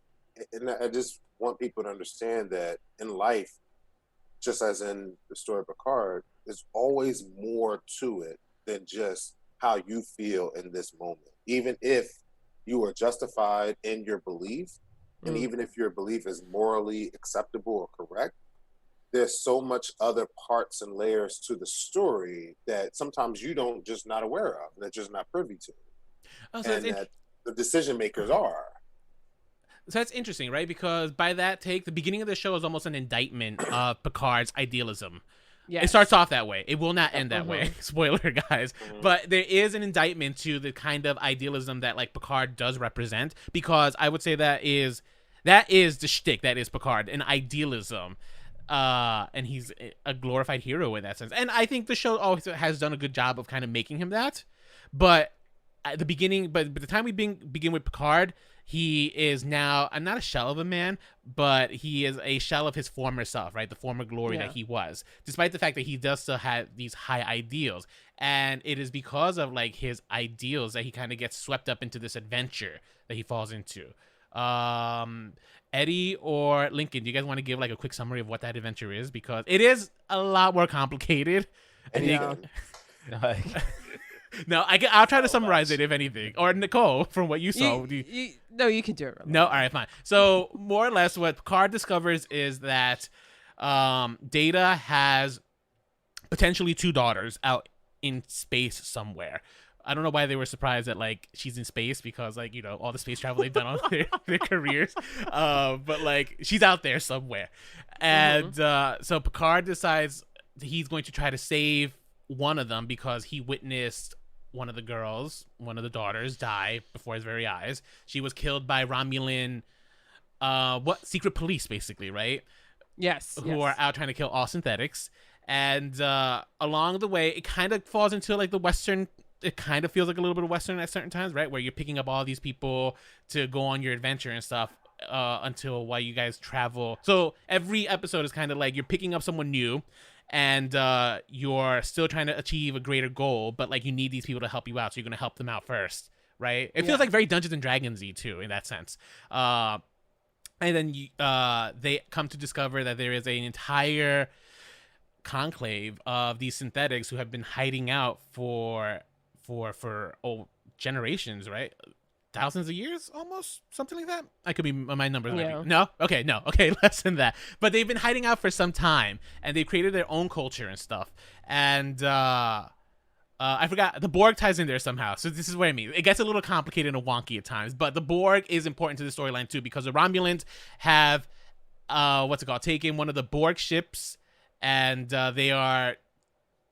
and I just want people to understand that in life, just as in the story of Picard, there's always more to it than just how you feel in this moment. Even if you are justified in your belief, and even if your belief is morally acceptable or correct, there's so much other parts and layers to the story that sometimes you don't just not aware of, that you're just not privy to. And that the decision makers are. So that's interesting, right? Because by that take, the beginning of the show is almost an indictment of Picard's idealism. Yes. It starts off that way. It will not end that way. Spoiler, guys. But there is an indictment to the kind of idealism that like Picard does represent, because I would say that is the shtick. That is Picard, an idealism. And he's a glorified hero in that sense. And I think the show always has done a good job of kind of making him that. But at the beginning, by the time we begin with Picard, he is now not a shell of a man, but he is a shell of his former self, right? The former glory that he was, despite the fact that he does still have these high ideals. And it is because of like his ideals that he kind of gets swept up into this adventure that he falls into. Eddie or Lincoln, do you guys want to give like a quick summary of what that adventure is? Because it is a lot more complicated. No, I'll try to summarize it if anything. Or Nicole, from what you saw. No, you can do it. No, all right, fine. So more or less what Picard discovers is that Data has potentially 2 daughters out in space somewhere. I don't know why they were surprised that like she's in space, because like, you know, all the space travel they've done on their careers. But like she's out there somewhere. And so Picard decides he's going to try to save one of them because he witnessed one of the daughters die before his very eyes. She was killed by Romulan secret police, basically, right? Yes. who are out trying to kill all synthetics. And along the way, it kind of falls into like the Western. It kind of feels like a little bit of Western at certain times, right? Where you're picking up all these people to go on your adventure and stuff while you guys travel. So every episode is kind of like you're picking up someone new, and you're still trying to achieve a greater goal, but like you need these people to help you out, so you're gonna help them out first, right? It feels like very Dungeons and Dragons-y too in that sense. And then they come to discover that there is an entire conclave of these synthetics who have been hiding out for generations, right? Thousands of years, almost, something like that. I could be, my numbers might be, no, okay, less than that. But they've been hiding out for some time, and they've created their own culture and stuff. And I forgot, the Borg ties in there somehow. So this is what I mean. It gets a little complicated and wonky at times, but the Borg is important to the storyline too, because the Romulans have taken one of the Borg ships, and they are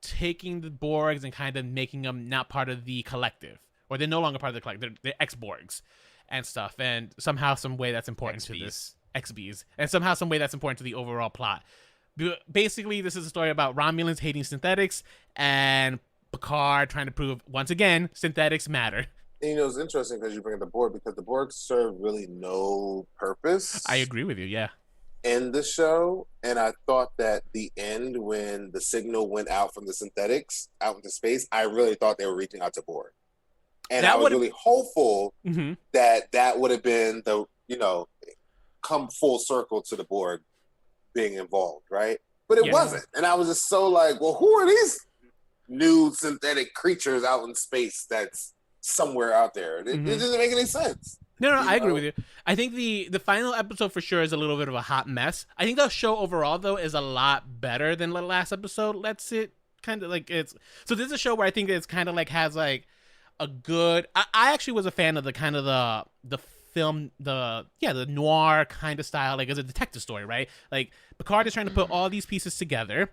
taking the Borgs and kind of making them not part of the collective, or they're no longer part of the collective. They're ex-Borgs and stuff, and somehow, some way that's important to this XBs, and somehow, some way that's important to the overall plot. Basically, this is a story about Romulans hating synthetics and Picard trying to prove once again synthetics matter. And, it's interesting because you bring up the Borg, because the Borg serve really no purpose. I agree with you. Yeah. In the show, and I thought that the end, when the signal went out from the synthetics out into space, I really thought they were reaching out to Borg, and I was really hopeful that would have been the come full circle to the Borg being involved, right? But it wasn't, and I was just so like, well, who are these new synthetic creatures out in space that's somewhere out there? It doesn't make any sense. No, I agree with you. I think the final episode for sure is a little bit of a hot mess. I think the show overall, though, is a lot better than the last episode. Lets it kind of like it's. So this is a show where I think it's kind of like has like a good. I actually was a fan of the kind of the film, the noir kind of style, like as a detective story, right? Like Picard is trying to put all these pieces together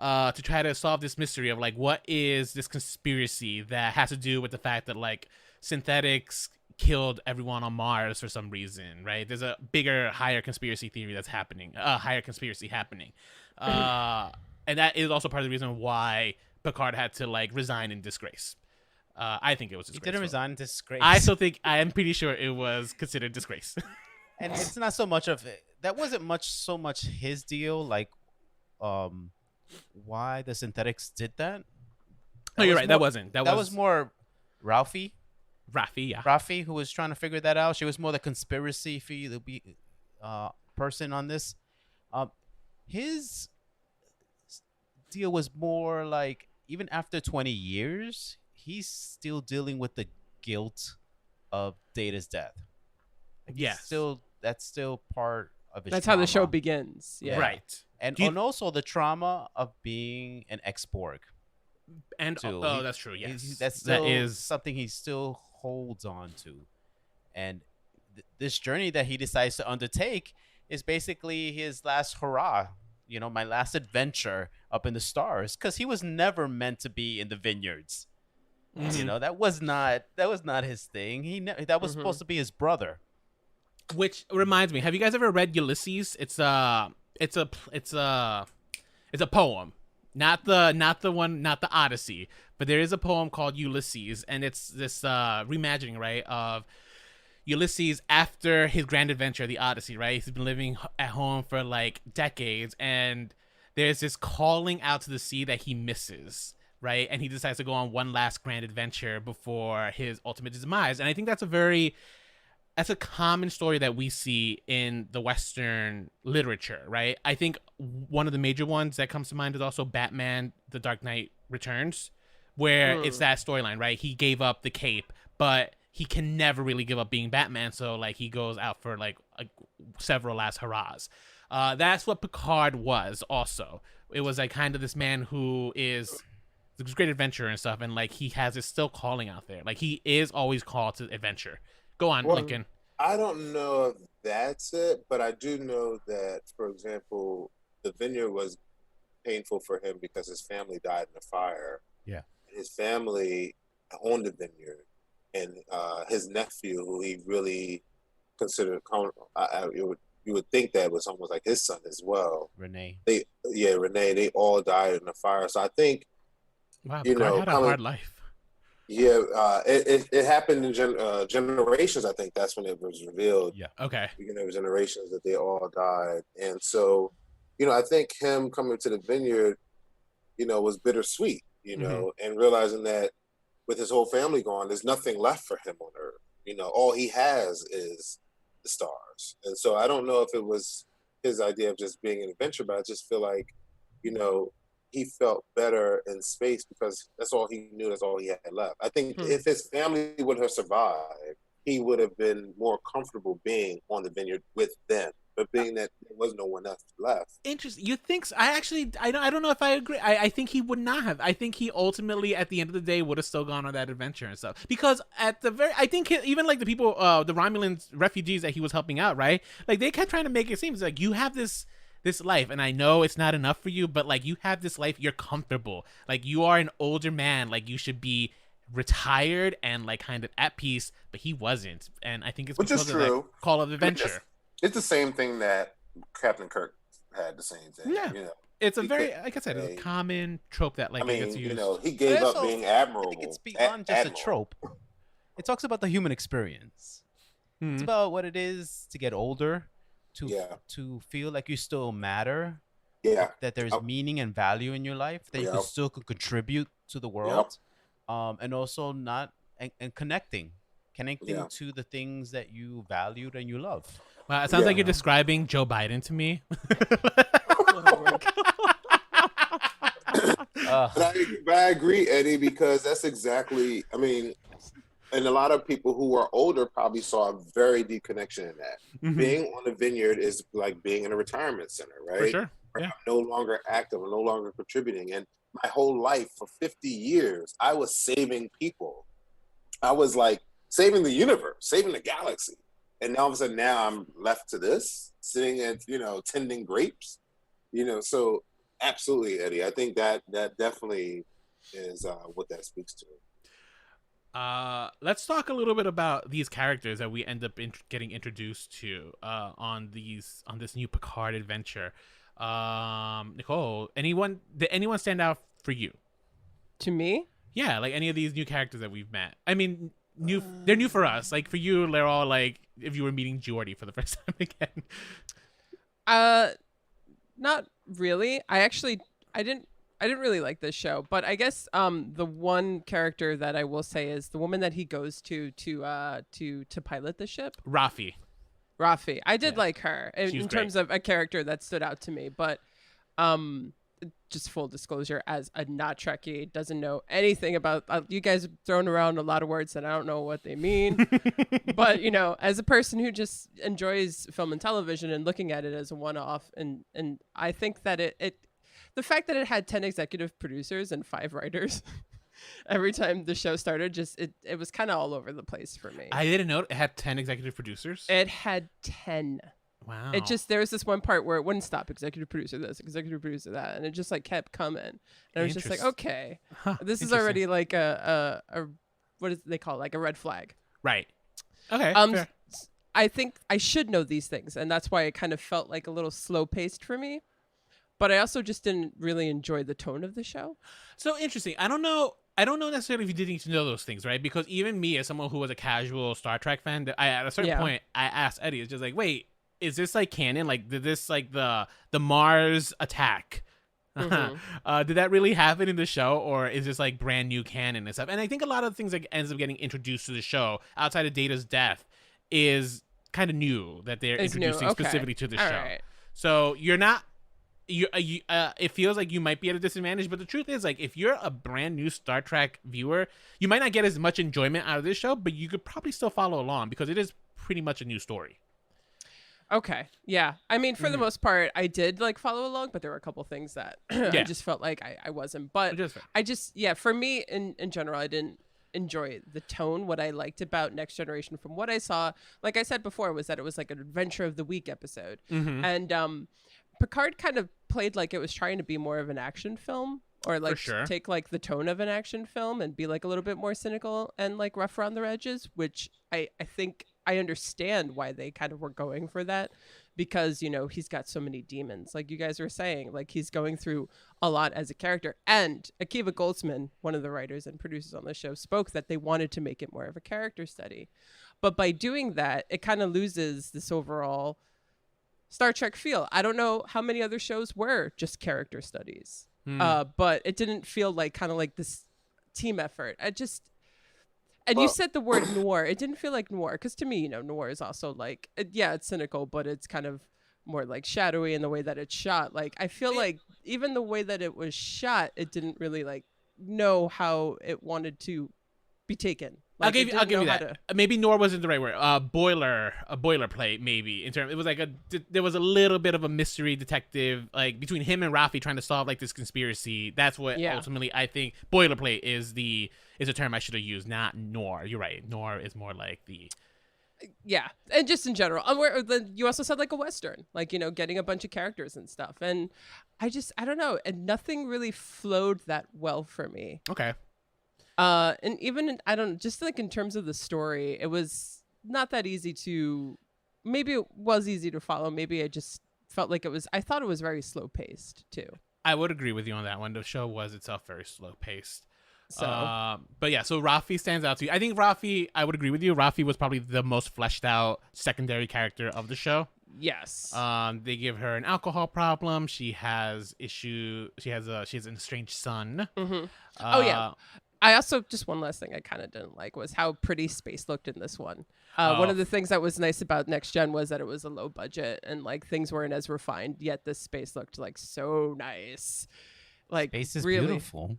to try to solve this mystery of like what is this conspiracy that has to do with the fact that like synthetics killed everyone on Mars for some reason, right? There's a bigger, higher conspiracy theory that's happening, and that is also part of the reason why Picard had to like resign in disgrace. I think it was disgraceful. He didn't resign in disgrace. I am pretty sure it was considered disgrace. And it's not so much of it. That wasn't so much his deal, like why the synthetics did that. No, you're right. That was more Raffi, who was trying to figure that out. She was more the conspiracy person on this. His deal was more like, even after 20 years, he's still dealing with the guilt of Data's death. That's still part of his. That's trauma. how the show begins. Yeah. Right. And also the trauma of being an ex-Borg. And too. That's true. Yes, that is something he still holds on to, and this journey that he decides to undertake is basically his last hurrah. My last adventure up in the stars, because he was never meant to be in the vineyards. That was not his thing. That was supposed to be his brother. Which reminds me, have you guys ever read Ulysses? It's a poem. Not the Odyssey, but there is a poem called Ulysses, and it's this reimagining, right, of Ulysses after his grand adventure, the Odyssey, right? He's been living at home for like decades, and there's this calling out to the sea that he misses, right? And he decides to go on one last grand adventure before his ultimate demise. And I think that's a common story that we see in the Western literature, right? I think one of the major ones that comes to mind is also Batman, The Dark Knight Returns, where it's that storyline, right? He gave up the cape, but he can never really give up being Batman, so like he goes out for like several last hurrahs. That's what Picard was also. It was like kind of this man who is this great adventurer and stuff, and like he has this still calling out there. Like he is always called to adventure. Go on, Lincoln. I don't know if that's it, but I do know that, for example, the vineyard was painful for him because his family died in a fire. Yeah. His family owned the vineyard, and his nephew, who he really considered, you would think that was almost like his son as well. Renee. Renee. They all died in the fire. So I think, wow, Picard had a hard life. Yeah, it happened in generations. I think that's when it was revealed. Yeah. Okay. Generations that they all died, and so, I think him coming to the vineyard, was bittersweet. And realizing that with his whole family gone, there's nothing left for him on Earth. All he has is the stars. And so I don't know if it was his idea of just being an adventure, but I just feel like, he felt better in space because that's all he knew, that's all he had left. I think if his family would have survived, he would have been more comfortable being on the vineyard with them. But being that there was no one else left. Interesting. You think so? I don't know if I agree. I think he would not have. I think he ultimately, at the end of the day, would have still gone on that adventure and stuff. Because I think even like the people, the Romulan refugees that he was helping out, right? Like they kept trying to make it seem like you have this life, and I know it's not enough for you, but like you have this life, you're comfortable. Like you are an older man, like you should be retired and like kind of at peace, but he wasn't. And I think it's because of that call of adventure. It's the same thing that Captain Kirk had, the same thing. Yeah. It's a very, like I said, it's a common trope that like gets used. He gave up being admirable. I think it's beyond just a trope. It talks about the human experience. It's about what it is to get older, to feel like you still matter. Yeah. That there's meaning and value in your life, that you still could contribute to the world. And also connecting to the things that you valued and you love. Wow, it sounds like you're describing Joe Biden to me. But I agree, Eddie, because that's exactly, and a lot of people who are older probably saw a very deep connection in that. Mm-hmm. Being on the vineyard is like being in a retirement center, right? For sure. Yeah. I'm no longer active, I'm no longer contributing. And my whole life for 50 years, I was saving people. I was like saving the universe, saving the galaxy. And all of a sudden now I'm left to this, sitting at, tending grapes, so absolutely, Eddie. I think that definitely is what that speaks to. Let's talk a little bit about these characters that we end up getting introduced to on this new Picard adventure. Nicole, did anyone stand out for you? To me? Yeah, like any of these new characters that we've met. I mean, they're new for us. Like for you, they're all like if you were meeting Geordi for the first time again. Not really. I didn't really like this show, but I guess the one character that I will say is the woman that he goes to pilot the ship. Rafi. I did like her in terms of a character that stood out to me, but just full disclosure, as a not Trekkie, doesn't know anything about you guys have thrown around a lot of words that I don't know what they mean. But as a person who just enjoys film and television and looking at it as a one-off, and I think that the fact that it had 10 executive producers and 5 writers every time the show started, it was kind of all over the place for me. I didn't know it had 10 executive producers. It had 10. Wow. There was this one part where it wouldn't stop. Executive producer this, executive producer that, and it just like kept coming. And I was just like, okay, this is already like a what is they call it? Like a red flag. Right. Okay. Fair. I think I should know these things, and that's why it kind of felt like a little slow paced for me. But I also just didn't really enjoy the tone of the show. So interesting. I don't know necessarily if you did need to know those things, right? Because even me, as someone who was a casual Star Trek fan, at a certain point, I asked Eddie, it's just like, wait, is this like canon? Like, did this like the Mars attack? Mm-hmm. Did that really happen in the show, or is this like brand new canon and stuff? And I think a lot of the things that ends up getting introduced to the show outside of Data's death is kind of new that they're introducing specifically to the show. Right. So you're not. It feels like you might be at a disadvantage, but the truth is, like, if you're a brand new Star Trek viewer, you might not get as much enjoyment out of this show, but you could probably still follow along because it is pretty much a new story. Okay. Yeah. I mean, for the most part, I did like follow along, but there were a couple things that I just felt like I wasn't. But for me in general, I didn't enjoy the tone. What I liked about Next Generation from what I saw, like I said before, was that it was like an Adventure of the Week episode. Mm-hmm. And Picard kind of played like it was trying to be more of an action film, or like take like the tone of an action film and be like a little bit more cynical and like rough around the edges, which I think I understand why they kind of were going for that because, he's got so many demons. Like you guys were saying, like he's going through a lot as a character. And Akiva Goldsman, one of the writers and producers on the show, spoke that they wanted to make it more of a character study. But by doing that, it kind of loses this overall Star Trek feel. I don't know how many other shows were just character studies, but it didn't feel like kind of like this team effort. You said the word noir. It didn't feel like noir because to me, noir is also like, it's cynical, but it's kind of more like shadowy in the way that it's shot. Like I feel like even the way that it was shot, it didn't really like know how it wanted to be taken. Like, I'll give you that. Maybe noir wasn't the right word. Boilerplate maybe. It was like there was a little bit of a mystery detective like between him and Rafi trying to solve like this conspiracy. That's what ultimately I think boilerplate is a term I should have used, not noir. You're right. Noir is more like the and just in general. You also said like a Western, like getting a bunch of characters and stuff. And I don't know, and nothing really flowed that well for me. Okay. And even just like in terms of the story, it was not that easy to. Maybe it was easy to follow. Maybe I just felt like I thought it was very slow paced too. I would agree with you on that one. The show was itself very slow paced. So, so Rafi stands out to you. I think Rafi. I would agree with you. Rafi was probably the most fleshed out secondary character of the show. Yes. They give her an alcohol problem. She has issue. She has an estranged son. Mm-hmm. I also, just one last thing I kind of didn't like was how pretty space looked in this one. One of the things that was nice about Next Gen was that it was a low budget and like things weren't as refined, yet this space looked like so nice. Like space is really beautiful.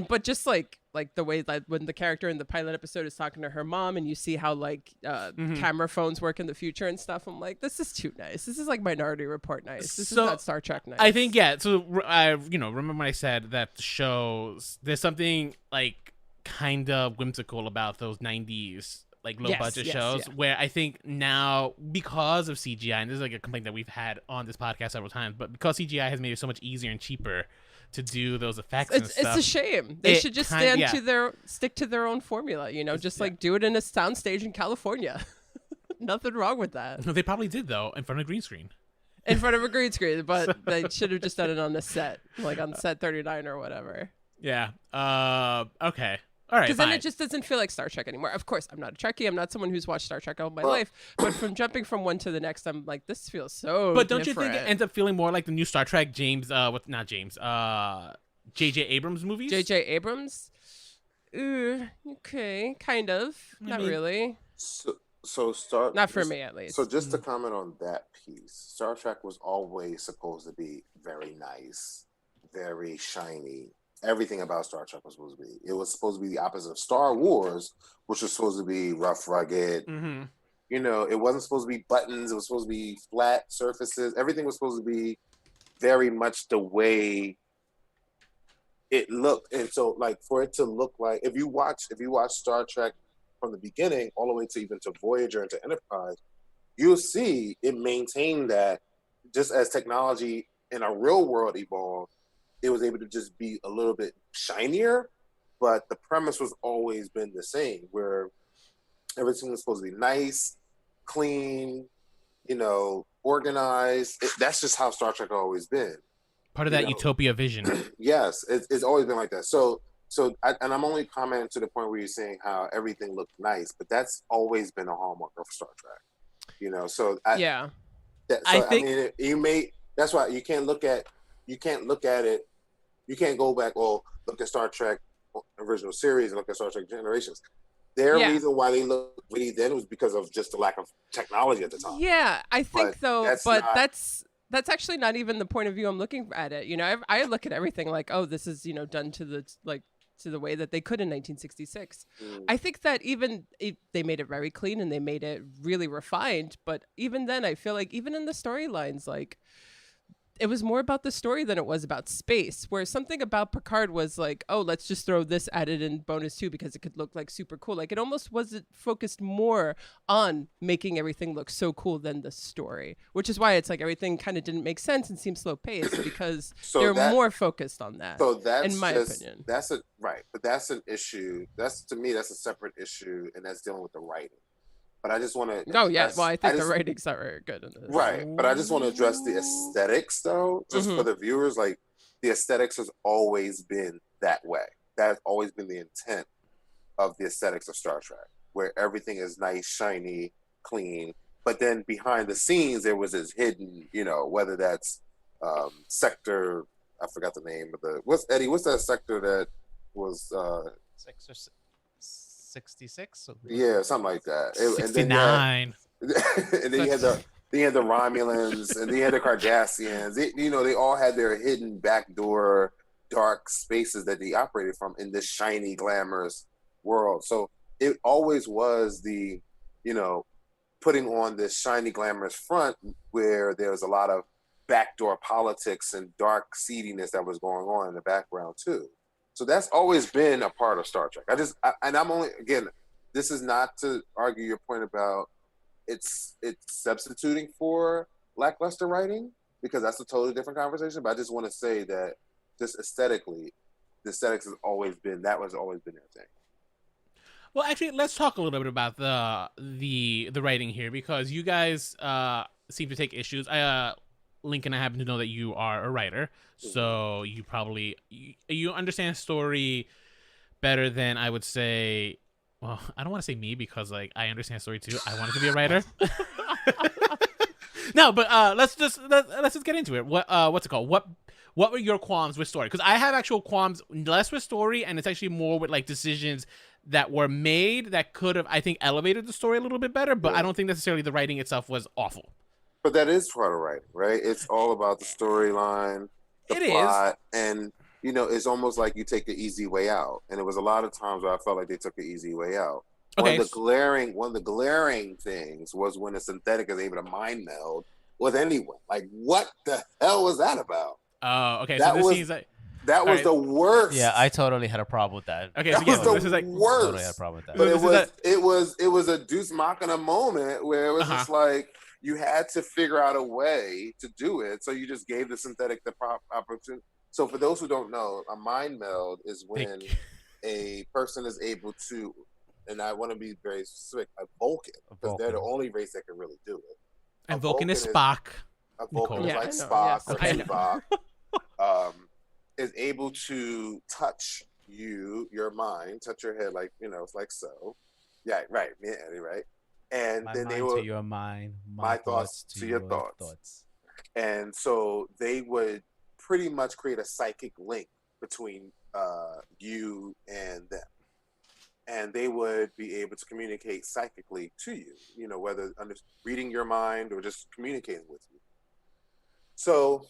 But just like the way that when the character in the pilot episode is talking to her mom and you see how like camera phones work in the future and stuff, I'm like, this is too nice. This is like Minority Report nice. This is not Star Trek nice. I think So I remember when I said that the shows there's something like kind of whimsical about those 90s like low budget shows where I think now because of CGI, and this is like a complaint that we've had on this podcast several times, but because CGI has made it so much easier and cheaper to do those effects and stuff. It's a shame. They should just stick to their own formula, like do it in a soundstage in California. Nothing wrong with that. They probably did though, in front of a green screen. In front of a green screen, but they should have just done it on the set, like on set 39 or whatever. Yeah. Okay. All right. Because then it just doesn't feel like Star Trek anymore. Of course, I'm not a Trekkie. I'm not someone who's watched Star Trek all my life. But from jumping from one to the next, I'm like, this feels so But don't different. you think it ends up feeling more like the new Star Trek J.J. Abrams movies? J.J. Abrams? Okay, kind of. Not really. Not for me, at least. So just to comment on that piece, Star Trek was always supposed to be very nice, very shiny. Everything about Star Trek was supposed to be. It was supposed to be the opposite of Star Wars, which was supposed to be rough, rugged. Mm-hmm. It wasn't supposed to be buttons. It was supposed to be flat surfaces. Everything was supposed to be very much the way it looked. And so, like, for it to look like, if you watch Star Trek from the beginning all the way to even to Voyager and to Enterprise, you'll see it maintained that just as technology in a real world evolved, it was able to just be a little bit shinier, but the premise was always been the same, where everything was supposed to be nice, clean, organized. That's just how Star Trek always been. Part of that utopia vision. Yes, it's always been like that. So I'm only commenting to the point where you're saying how everything looked nice, but that's always been a hallmark of Star Trek. That's why you can't look at it. You can't go back, look at Star Trek original series and look at Star Trek Generations. Their reason why they looked really then was because of just the lack of technology at the time. Yeah, I think that's actually not even the point of view I'm looking at it. I look at everything like, this is, done to the way that they could in 1966. I think that they made it very clean and they made it really refined. But even then, I feel like even in the storylines, like, it was more about the story than it was about space, where something about Picard was like, let's just throw this added in bonus too because it could look like super cool. Like, it almost wasn't focused more on making everything look so cool than the story, which is why it's like everything kind of didn't make sense and seemed slow paced because they're more focused on that. So that's, in my opinion, but that's an issue. To me, that's a separate issue, and that's dealing with the writing. but I just want to. Oh yeah, well I think the ratings are very good in this. Right, but I just want to address the aesthetics though, just for the viewers. Like the aesthetics has always been that way. That's always been the intent of the aesthetics of Star Trek, where everything is nice, shiny, clean. But then behind the scenes, there was this hidden, whether that's sector. I forgot the name of what's that sector that was 66? Yeah, something like that. 69. And then you had the Romulans, and then you had the Cardassians. They all had their hidden backdoor dark spaces that they operated from in this shiny, glamorous world. So it always was the, putting on this shiny, glamorous front where there was a lot of backdoor politics and dark seediness that was going on in the background too. So that's always been a part of Star Trek. This is not to argue your point about it's substituting for lackluster writing, because that's a totally different conversation. But I just want to say that just aesthetically, the aesthetics has always been their thing. Well, actually, let's talk a little bit about the writing here, because you guys seem to take issues. Lincoln, I happen to know that you are a writer, so you probably you understand story better than I would say. Well, I don't want to say me, because like I understand story too. I wanted to be a writer. No, but let's just get into it. What's it called? What were your qualms with story? Because I have actual qualms less with story, and it's actually more with like decisions that were made that could have, I think, elevated the story a little bit better. But I don't think necessarily the writing itself was awful. But that is part of writing, right? It's all about the storyline, the plot, and it's almost like you take the easy way out. And it was a lot of times where I felt like they took the easy way out. Okay. One of the glaring things was when a synthetic is able to mind meld with anyone. Like, what the hell was that about? Oh, okay. So this seems like that was the worst. Yeah, I totally had a problem with that. Okay, that was this is like worst. Totally had a problem with that. But it was a Deus Machina moment where it was just like you had to figure out a way to do it, so you just gave the synthetic the opportunity. So for those who don't know, a mind meld is when a person is able to, and I want to be very specific, a Vulcan, because they're the only race that can really do it. And Vulcan is Spock. A Vulcan is like Spock or Spock. Is able to touch your mind, touch your head, like it's like so. Yeah, right. Yeah, right. And my then mind they will to your mind, my thoughts to your thoughts. And so they would pretty much create a psychic link between you and them, and they would be able to communicate psychically to you. Whether reading your mind or just communicating with you. So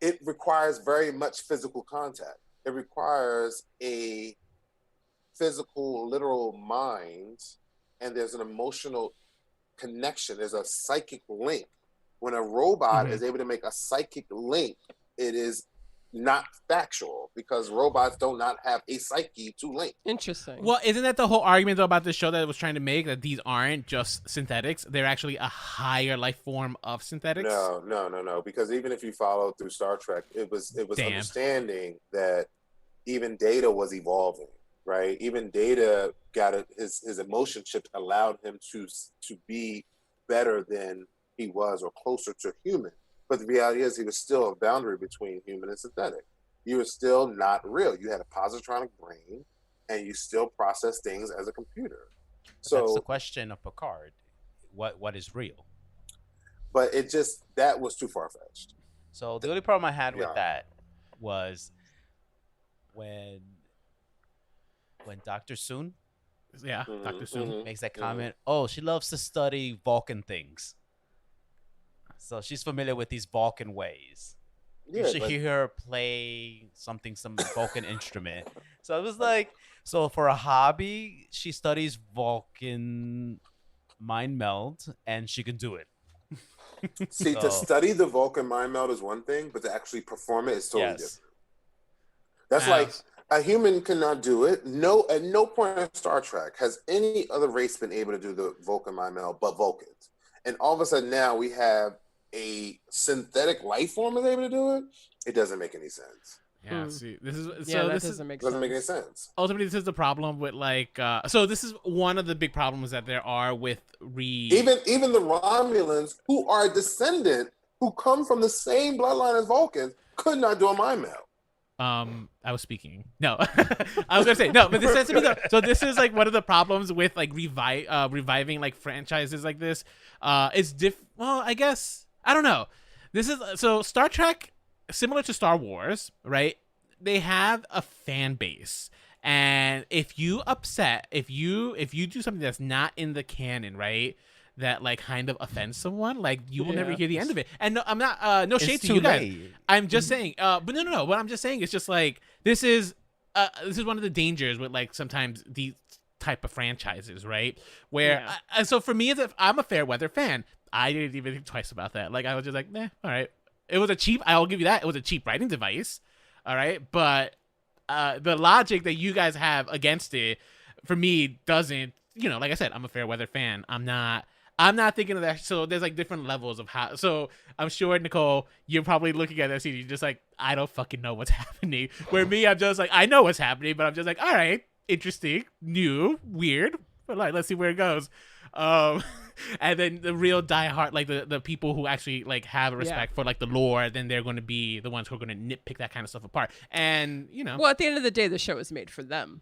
it requires very much physical contact. It requires a physical, literal mind, and there's an emotional connection. There's a psychic link. When a robot is able to make a psychic link, it is not factual, because robots do not have a psyche to link. Interesting. Well, isn't that the whole argument though about this show that it was trying to make, that these aren't just synthetics? They're actually a higher life form of synthetics? No. Because even if you follow through Star Trek, it was understanding that even Data was evolving, right? Even Data got his emotion chips allowed him to be better than he was, or closer to human. But the reality is he was still a boundary between human and synthetic. You were still not real. You had a positronic brain, and you still process things as a computer. So that's the question of Picard. What is real? But that was too far-fetched. So the only problem I had with that was when Dr. Soon, Dr. Soon makes that comment. Oh, she loves to study Vulcan things. So she's familiar with these Vulcan ways. You should hear her play some Vulcan instrument. So it was like, so for a hobby, she studies Vulcan mind meld, and she can do it. See, to study the Vulcan mind meld is one thing, but to actually perform it is totally different. That's like a human cannot do it. No, at no point in Star Trek has any other race been able to do the Vulcan mind meld but Vulcans. And all of a sudden now we have a synthetic life form is able to do it. It doesn't make any sense. Yeah, see, this is doesn't make any sense. Ultimately, this is the problem with so this is one of the big problems that there are with even the Romulans, who are a descendant who come from the same bloodline as Vulcans, could not do a mind meld. I was speaking. No, I was gonna say no, but this has to be so. This is like one of the problems with like reviving like franchises like this. It's well, I guess I don't know. This is so Star Trek, similar to Star Wars, right? They have a fan base, and if you do something that's not in the canon, right? That like kind of offends someone, like you will never hear the end of it. And no, I'm not no shade to you guys. I'm just saying, but no. What I'm just saying is just like this is one of the dangers with like sometimes these type of franchises, right? Where and so for me, I'm a Fairweather fan. I didn't even think twice about that. Like I was just like, all right. It was a cheap. I'll give you that. It was a cheap writing device, all right. But the logic that you guys have against it, for me, doesn't. Like I said, I'm a Fairweather fan. I'm not thinking of that. So there's like different levels of how. So I'm sure, Nicole, you're probably looking at that scene. You're just like, I don't fucking know what's happening. Where me, I'm just like, I know what's happening, but I'm just like, all right, interesting, new, weird. But like, let's see where it goes. And then the real diehard, like the people who actually like have a respect for like the lore, then they're going to be the ones who are going to nitpick that kind of stuff apart. And well, at the end of the day, the show is made for them.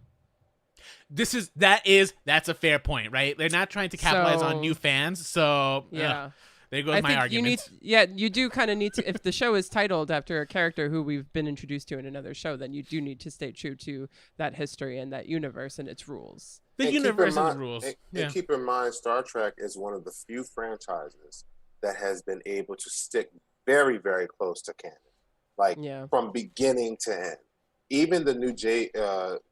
That's a fair point, right? They're not trying to capitalize on new fans, so there goes my argument. You do kind of need to. If the show is titled after a character who we've been introduced to in another show, then you do need to stay true to that history and that universe and its rules. The universe and the rules. And keep in mind, Star Trek is one of the few franchises that has been able to stick very, very close to canon, from beginning to end. Even the new J.J.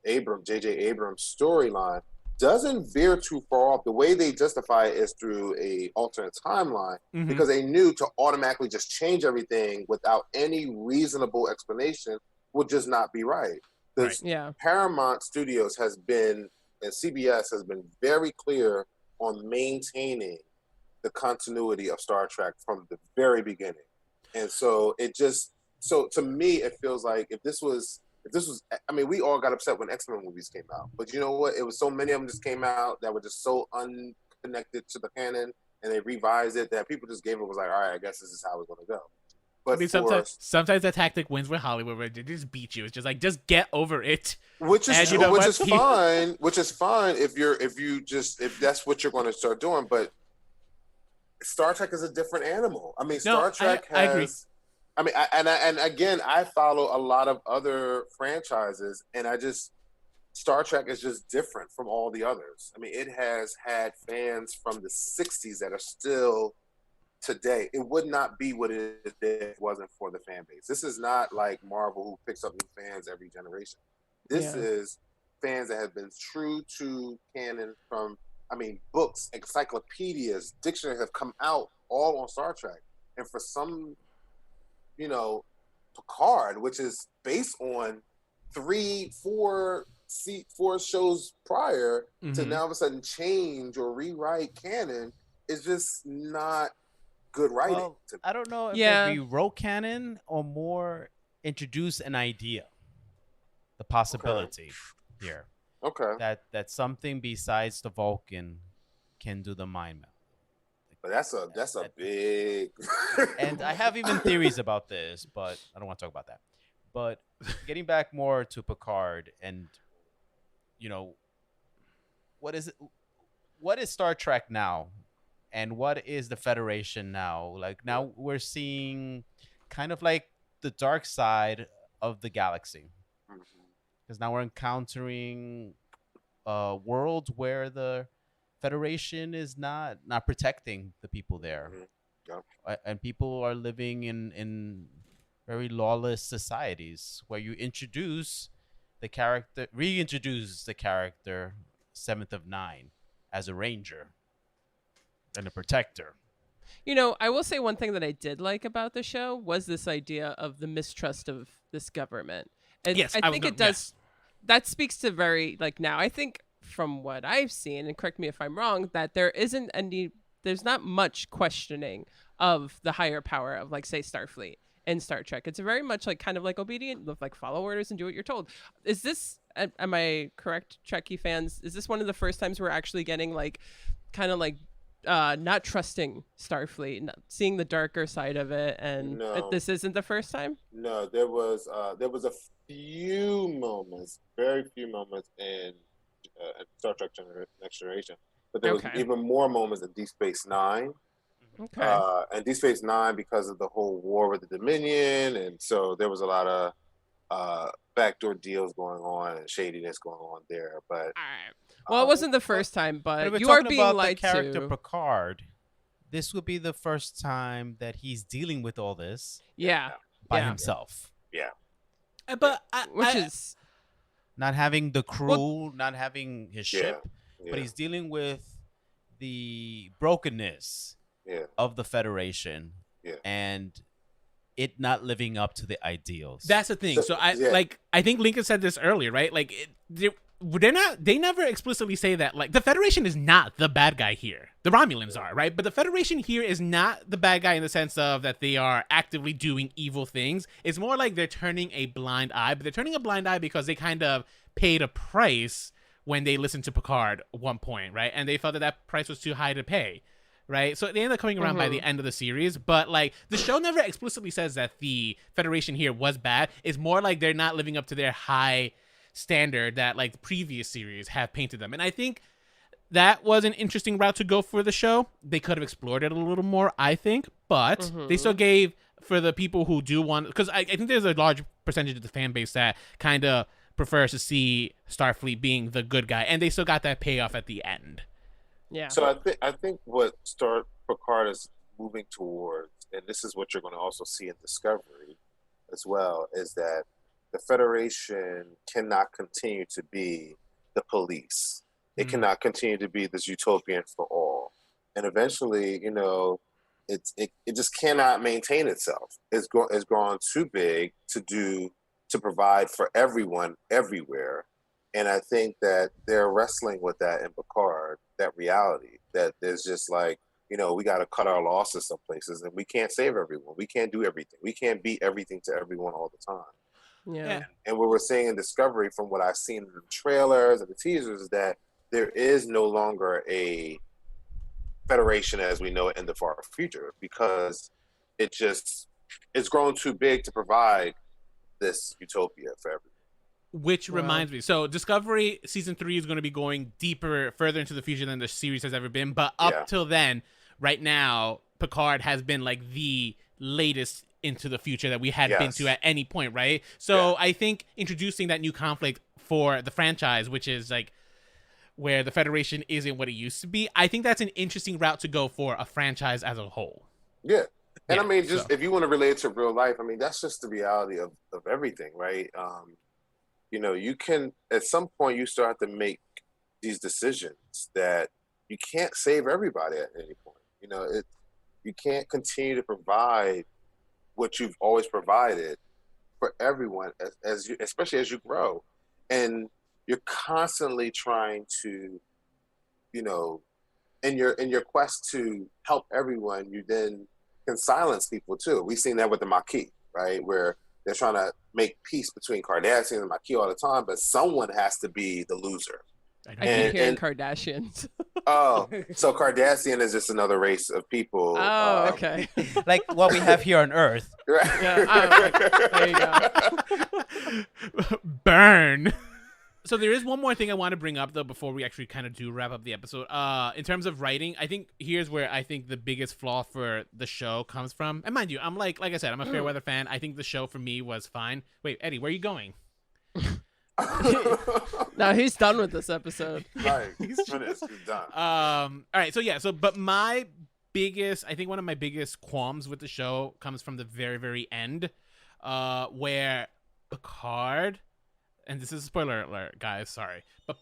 Abrams storyline doesn't veer too far off. The way they justify it is through a alternate timeline, because they knew to automatically just change everything without any reasonable explanation would just not be right. Paramount Studios has been, and CBS has been very clear on maintaining the continuity of Star Trek from the very beginning. And so to me, it feels like if this was, I mean, we all got upset when X-Men movies came out, but you know what? It was so many of them just came out that were just so unconnected to the canon, and they revised it that people just gave it, was like, all right, I guess this is how it's going to go. But I mean, sometimes that tactic wins with Hollywood, where they just beat you. It's just like, just get over it. Which is fine. Which is fine if that's what you're going to start doing. But Star Trek is a different animal. I mean, Star Trek has. I agree. I mean, and again, I follow a lot of other franchises, and Star Trek is just different from all the others. I mean, it has had fans from the 60s that are still today. It would not be what it is if it wasn't for the fan base. This is not like Marvel, who picks up new fans every generation. This is fans that have been true to canon from, books, encyclopedias, dictionaries have come out all on Star Trek. And for some, Picard, which is based on 3-4 shows prior, to now all of a sudden change or rewrite canon, is just not good writing. Well, I don't know if they rewrote canon or more introduce an idea, the possibility here. Okay. That something besides the Vulcan can do the mind meld. But that's a big. And I have even theories about this, but I don't want to talk about that. But getting back more to Picard, and what is Star Trek now, and what is the Federation now? Like, now we're seeing kind of like the dark side of the galaxy, because now we're encountering a world where the Federation is not protecting the people there, and people are living in very lawless societies, where you reintroduce the character Seventh of Nine as a ranger and a protector. I will say one thing that I did like about the show was this idea of the mistrust of this government. And yes, I think it does. That speaks to very, like, now I think from what I've seen, and correct me if I'm wrong, that there's not much questioning of the higher power of, like, say, Starfleet in Star Trek. It's very much like kind of like obedient, like follow orders and do what you're told. Is this, am I correct, Trekkie fans? Is this one of the first times we're actually getting like kind of like not trusting Starfleet, not seeing the darker side of it, and this isn't the first time? No, there was a few moments, very few moments in Star Trek Next Generation, but there was even more moments in Deep Space Nine. Okay. And Deep Space Nine, because of the whole war with the Dominion, and so there was a lot of backdoor deals going on and shadiness going on there. But all right. Well, it wasn't the first time, but you are being about lied the character to. Picard. This would be the first time that he's dealing with all this. By himself. Yeah. But which is not having the crew, not having his ship, but he's dealing with the brokenness of the Federation and it not living up to the ideals. That's the thing. So I think Lincoln said this earlier, right? Like they never explicitly say that, like, the Federation is not the bad guy here. The Romulans are, right? But the Federation here is not the bad guy in the sense of that they are actively doing evil things. It's more like they're turning a blind eye, but they're turning a blind eye because they kind of paid a price when they listened to Picard at one point, right? And they felt that price was too high to pay, right? So they ended up coming around by the end of the series, but like the show never explicitly says that the Federation here was bad. It's more like they're not living up to their high standard that like the previous series have painted them. And I think that was an interesting route to go for the show. They could have explored it a little more, I think, but they still gave, for the people who do want, because I think there's a large percentage of the fan base that kind of prefers to see Starfleet being the good guy, and they still got that payoff at the end. Yeah. So I think what Picard is moving towards, and this is what you're going to also see in Discovery as well, is that the Federation cannot continue to be the police. It cannot continue to be this utopian for all. And eventually, you know, it just cannot maintain itself. It's grown too big to provide for everyone everywhere. And I think that they're wrestling with that in Picard, that reality, that there's just like, you know, we got to cut our losses some places, and we can't save everyone. We can't do everything. We can't be everything to everyone all the time. Yeah. And what we're seeing in Discovery, from what I've seen in the trailers and the teasers, is that there is no longer a Federation as we know it in the far future, because it's grown too big to provide this utopia for everyone. Which reminds me, so Discovery Season 3 is going to be going deeper, further into the future than the series has ever been. But up till then, right now, Picard has been like the latest into the future that we had been to at any point, right? So I think introducing that new conflict for the franchise, which is like where the Federation isn't what it used to be, I think that's an interesting route to go for a franchise as a whole. Yeah. And I mean, if you want to relate it to real life, I mean, that's just the reality of everything, right? You know, you can, at some point, you still have to make these decisions that you can't save everybody at any point. You know, you can't continue to provide what you've always provided for everyone, especially as you grow. And you're constantly trying to, you know, in your quest to help everyone, you then can silence people too. We've seen that with the Maquis, right? Where they're trying to make peace between Cardassian and Maquis all the time, but someone has to be the loser. I keep hearing Kardashians. Oh, so Cardassian is just another race of people. Oh, okay. Like what we have here on Earth. Right. Yeah, there you go. Burn. So there is one more thing I want to bring up, though, before we actually kind of do wrap up the episode. In terms of writing, I think here's where I think the biggest flaw for the show comes from. And mind you, I'm like I said, I'm a Fairweather fan. I think the show for me was fine. Wait, Eddie, where are you going? No, he's done with this episode. Right, he's finished. He's done. All right, but my biggest, I think one of my biggest qualms with the show comes from the very, very end, where Picard. And this is a spoiler alert, guys. Sorry, but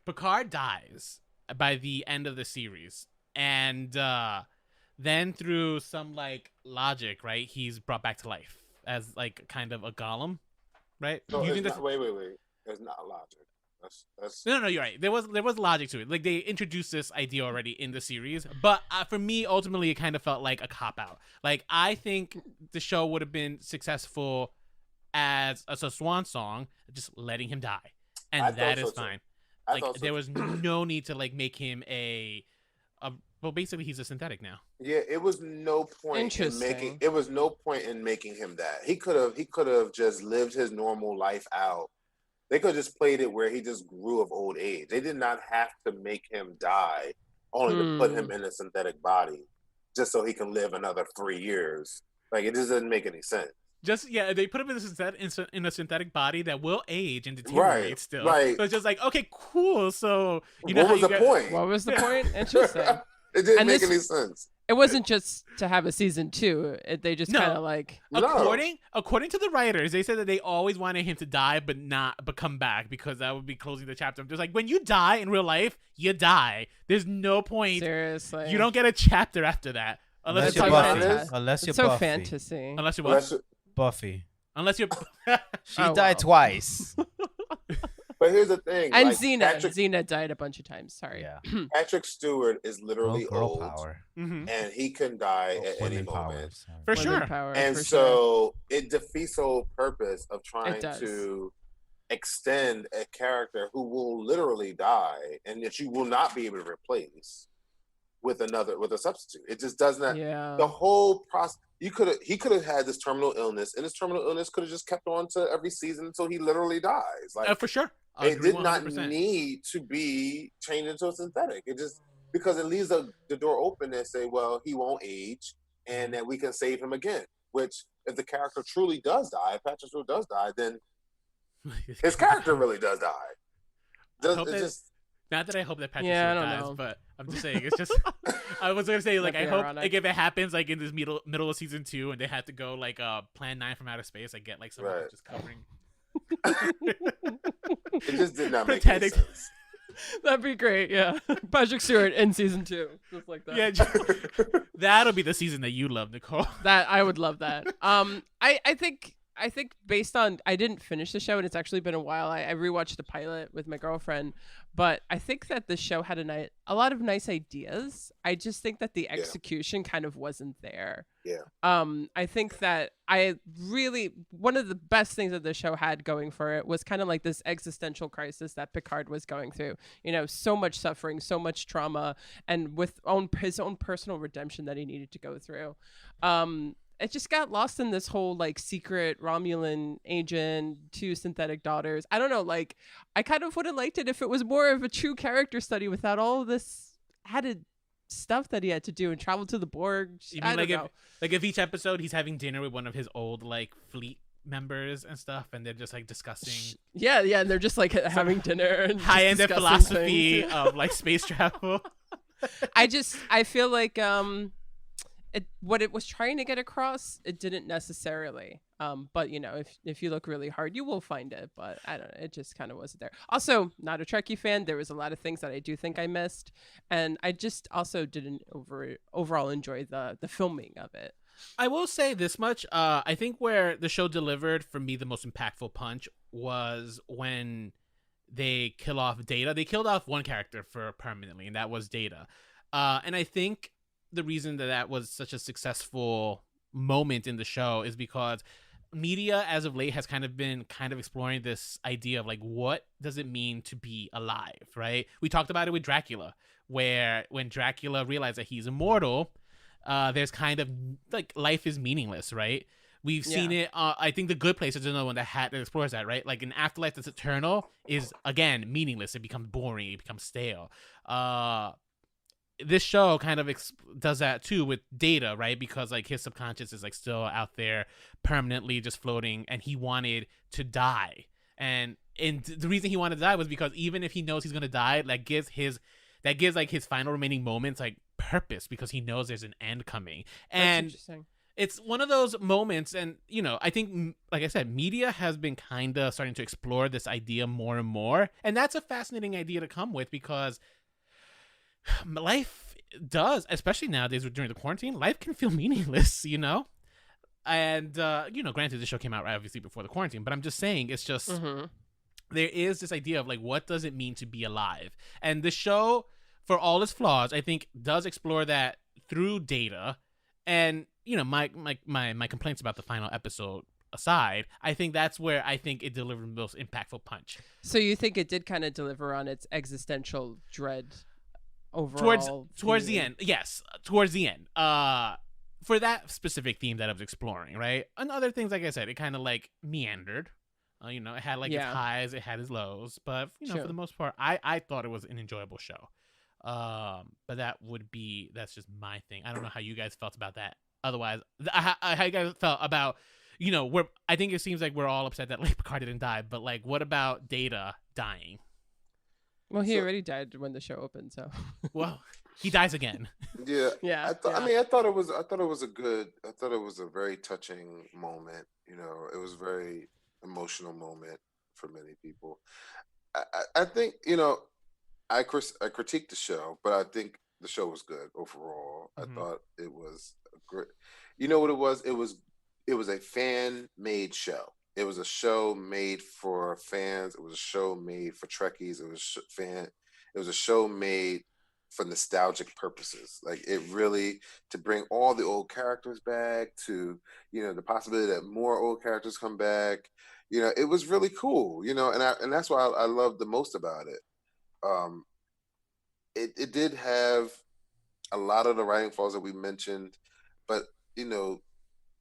Picard dies by the end of the series, and then through some like logic, right, he's brought back to life as like kind of a golem, right? No, wait. There's not logic. No, you're right. There was logic to it. Like, they introduced this idea already in the series, but for me, ultimately, it kind of felt like a cop out. Like, I think the show would have been successful as a swan song, just letting him die, and that is fine. Like, there was no need to like make him well, basically he's a synthetic now. Yeah, it was no point in making. It was no point in making him that. He could have just lived his normal life out. They could have just played it where he just grew of old age. They did not have to make him die, only to put him in a synthetic body, just so he can live another 3 years. Like, it just doesn't make any sense. They put him in a synthetic body that will age and deteriorate still. Right. So it's just like, okay, cool. So what was the point? What was the point? Interesting. It didn't make any sense. It wasn't just to have a season 2. They just kind of like according to the writers, they said that they always wanted him to die, but come back, because that would be closing the chapter. I'm just like, when you die in real life, you die. There's no point. Seriously, you don't get a chapter after that unless you're Buffy. Unless you're Buffy. Fantasy. Unless you're what? Buffy. Unless you're. She died twice. But here's the thing. And like, Xena died a bunch of times. Sorry. Yeah. Patrick Stewart is literally old. Power. And he can die at any moment. For sure. And so it defeats the whole purpose of trying to extend a character who will literally die and that you will not be able to replace with a substitute. It just does not. Yeah. The whole process. He could have had this terminal illness, and this terminal illness could have just kept on to every season until he literally dies. Like, for sure. It did not need to be changed into a synthetic. It just, because it leaves the door open and say, well, he won't age, and that we can save him again. Which, if the character truly does die, if Patrick Stewart does die, then his character really does die. Not that I hope that Patrick Stewart dies, but I'm just saying, it's just. I was gonna say, like, I hope like, if it happens like in this middle of season 2 and they have to go like Plan 9 from outer space, I get like someone just covering. It just did not make any sense. That'd be great, yeah. Patrick Stewart in season 2, just like that. Yeah, that'll be the season that you love, Nicole. That I would love that. I think based on, I didn't finish the show and it's actually been a while. I rewatched the pilot with my girlfriend, but I think that the show had a lot of nice ideas. I just think that the execution kind of wasn't there. Yeah. I think that one of the best things that the show had going for it was kind of like this existential crisis that Picard was going through. You know, so much suffering, so much trauma, and with his own personal redemption that he needed to go through. It just got lost in this whole like secret Romulan agent, 2 synthetic daughters. I don't know, like, I kind of would have liked it if it was more of a true character study without all this added stuff that he had to do and travel to the Borg. I don't know. If each episode he's having dinner with one of his old like fleet members and stuff, and they're just like discussing. Yeah, and they're just like having dinner and high-end philosophy of like space travel. I feel like what it was trying to get across, it didn't necessarily. But you know, if you look really hard, you will find it. But I don't know, it just kind of wasn't there. Also, not a Trekkie fan. There was a lot of things that I do think I missed, and I just also didn't overall enjoy the filming of it. I will say this much. I think where the show delivered for me the most impactful punch was when they kill off Data. They killed off one character for permanently, and that was Data. And I think the reason that was such a successful moment in the show is because media as of late has kind of been exploring this idea of like, what does it mean to be alive, right? We talked about it with Dracula, where when Dracula realized that he's immortal, there's kind of like life is meaninless, right? We've seen it. I think The Good Place is another one that explores that, right? Like an afterlife that's eternal is, again, meaningless. It becomes boring. It becomes stale. This show kind of does that too with Data, right? Because like his subconscious is like still out there permanently just floating, and he wanted to die. And the reason he wanted to die was because even if he knows he's going to die, that gives like his final remaining moments like purpose, because he knows there's an end coming. And that's interesting. It's one of those moments, and you know, I think, like I said, media has been kind of starting to explore this idea more and more, and that's a fascinating idea to come with, because life does, especially nowadays during the quarantine, life can feel meaningless, you know? And, you know, granted, the show came out obviously before the quarantine, but I'm just saying, it's just, there is this idea of like, what does it mean to be alive? And the show, for all its flaws, I think does explore that through Data. And my complaints about the final episode aside, I think that's where I think it delivered the most impactful punch. So you think it did kind of deliver on its existential dread overall? Towards the end, yes, towards the end. For that specific theme that I was exploring, right? And other things, like I said, it kind of like meandered. It had like its highs, it had its lows, but for the most part, I thought it was an enjoyable show. But that's just my thing. I don't know how you guys felt about that. Otherwise, how you guys felt about, I think it seems like we're all upset that like Picard didn't die, but like, what about Data dying? Well, he already died when the show opened, so. Well, he dies again. Yeah. Yeah. I thought it was a very touching moment. It was a very emotional moment for many people. I think, I critiqued the show, but I think the show was good overall. I thought it was great. You know what it was? It was a fan-made show. It was a show made for fans. It was a show made for Trekkies. It was a show made for nostalgic purposes. Like, it really, to bring all the old characters back, to the possibility that more old characters come back. It was really cool. And that's what I loved the most about it. It did have a lot of the writing flaws that we mentioned, but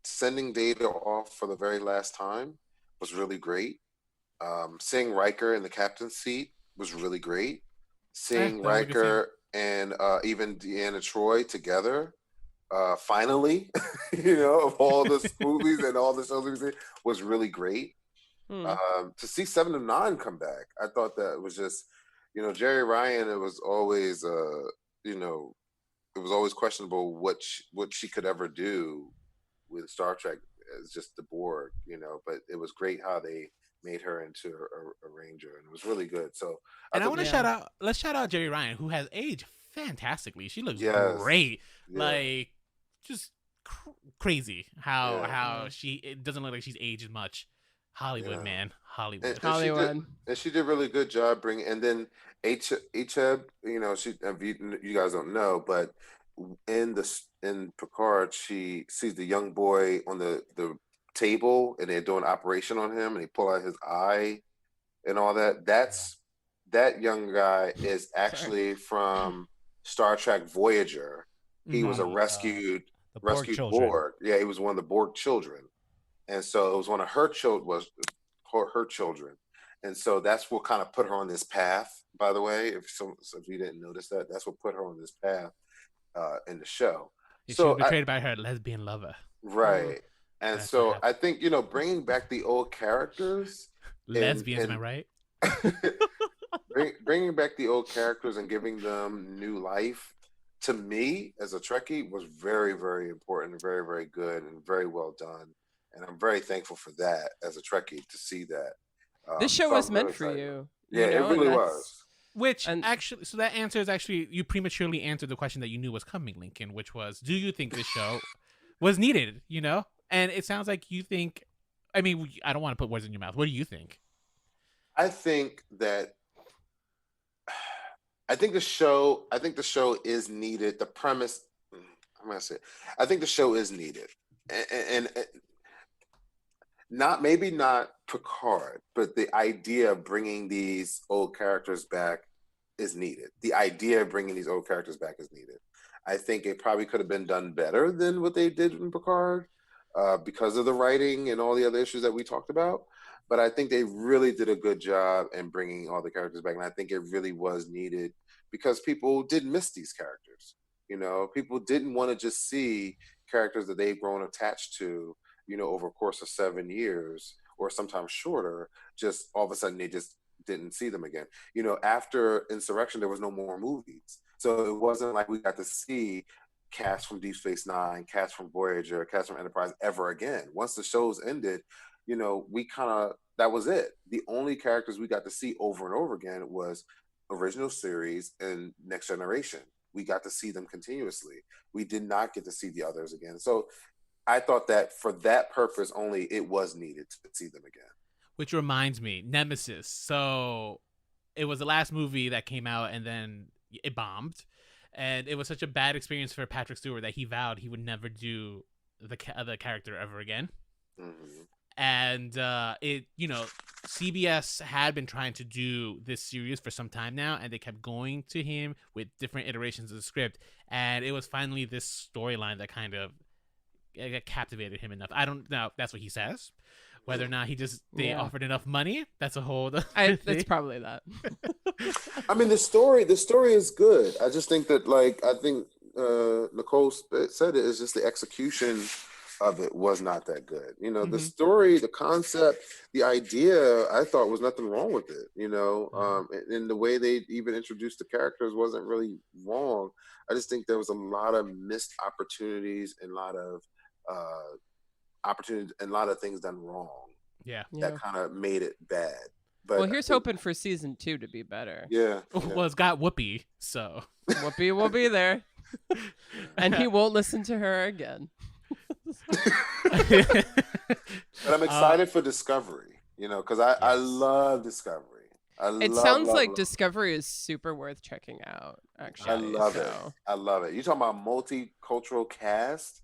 sending Data off for the very last time was really great. Seeing Riker in the captain's seat was really great. Seeing Riker and even Deanna Troi together, finally, of all the movies and all the shows we've seen, was really great. To see 7 of 9 come back, I thought that was just, Jerry Ryan. It was always, it was always questionable what she could ever do with Star Trek as just the Borg, but it was great how they made her into a ranger, and it was really good. So, and I want to let's shout out Jerry Ryan, who has aged fantastically. She looks great, like just crazy how it doesn't look like she's aged much. Hollywood, man, Hollywood. And she did a really good job bringing. And then Acheb, you guys don't know, but in Picard, she sees the young boy on the table, and they're doing an operation on him, and they pull out his eye and all that. That young guy is actually from Star Trek Voyager. He was a rescued Borg. Yeah, he was one of the Borg children. And so it was one of her children, and so that's what kind of put her on this path. By the way, if you didn't notice that, that's what put her on this path in the show. She was betrayed by her lesbian lover, right? And so I think bringing back the old characters, lesbians, am I right? bringing back the old characters and giving them new life, to me as a Trekkie, was very, very important, very, very good, and very well done. And I'm very thankful for that as a Trekkie, to see that. This show was meant for you. Yeah, it really was. Actually, so that answer is actually, you prematurely answered the question that you knew was coming, Lincoln, which was, do you think this show was needed? And it sounds like you think, I mean, I don't want to put words in your mouth. What do you think? I think the show is needed. The premise, I'm going to say, I think the show is needed. And not Picard, but the idea of bringing these old characters back is needed. The idea of bringing these old characters back is needed. I think it probably could have been done better than what they did in Picard, because of the writing and all the other issues that we talked about. But I think they really did a good job in bringing all the characters back, and I think it really was needed because people did miss these characters. People didn't want to just see characters that they've grown attached to, over a course of 7 years or sometimes shorter, just all of a sudden they just didn't see them again. After Insurrection, there was no more movies. So it wasn't like we got to see cast from Deep Space Nine, cast from Voyager, cast from Enterprise ever again. Once the shows ended, that was it. The only characters we got to see over and over again was original series and Next Generation. We got to see them continuously. We did not get to see the others again. So I thought that for that purpose only, it was needed to see them again. Which reminds me, Nemesis. So it was the last movie that came out, and then it bombed. And it was such a bad experience for Patrick Stewart that he vowed he would never do the character ever again. Mm-hmm. And CBS had been trying to do this series for some time now, and they kept going to him with different iterations of the script. And it was finally this storyline that kind of captivated him enough. I don't know. That's what he says. Whether or not they offered enough money, that's a whole. It's probably that. I mean, the story is good. I just think that, I think Nicole said it is just the execution of it was not that good. The story, the concept, the idea, I thought was nothing wrong with it. And the way they even introduced the characters wasn't really wrong. I just think there was a lot of missed opportunities and a lot of opportunities and a lot of things done wrong. Yeah. That kind of made it bad. But here's hoping for season 2 to be better. Yeah. Well, it's got Whoopi, so Whoopi will be there, and he won't listen to her again. But I'm excited for Discovery, because I love Discovery. It sounds like Discovery is super worth checking out, actually. I love it. I love it. You talking about multicultural cast?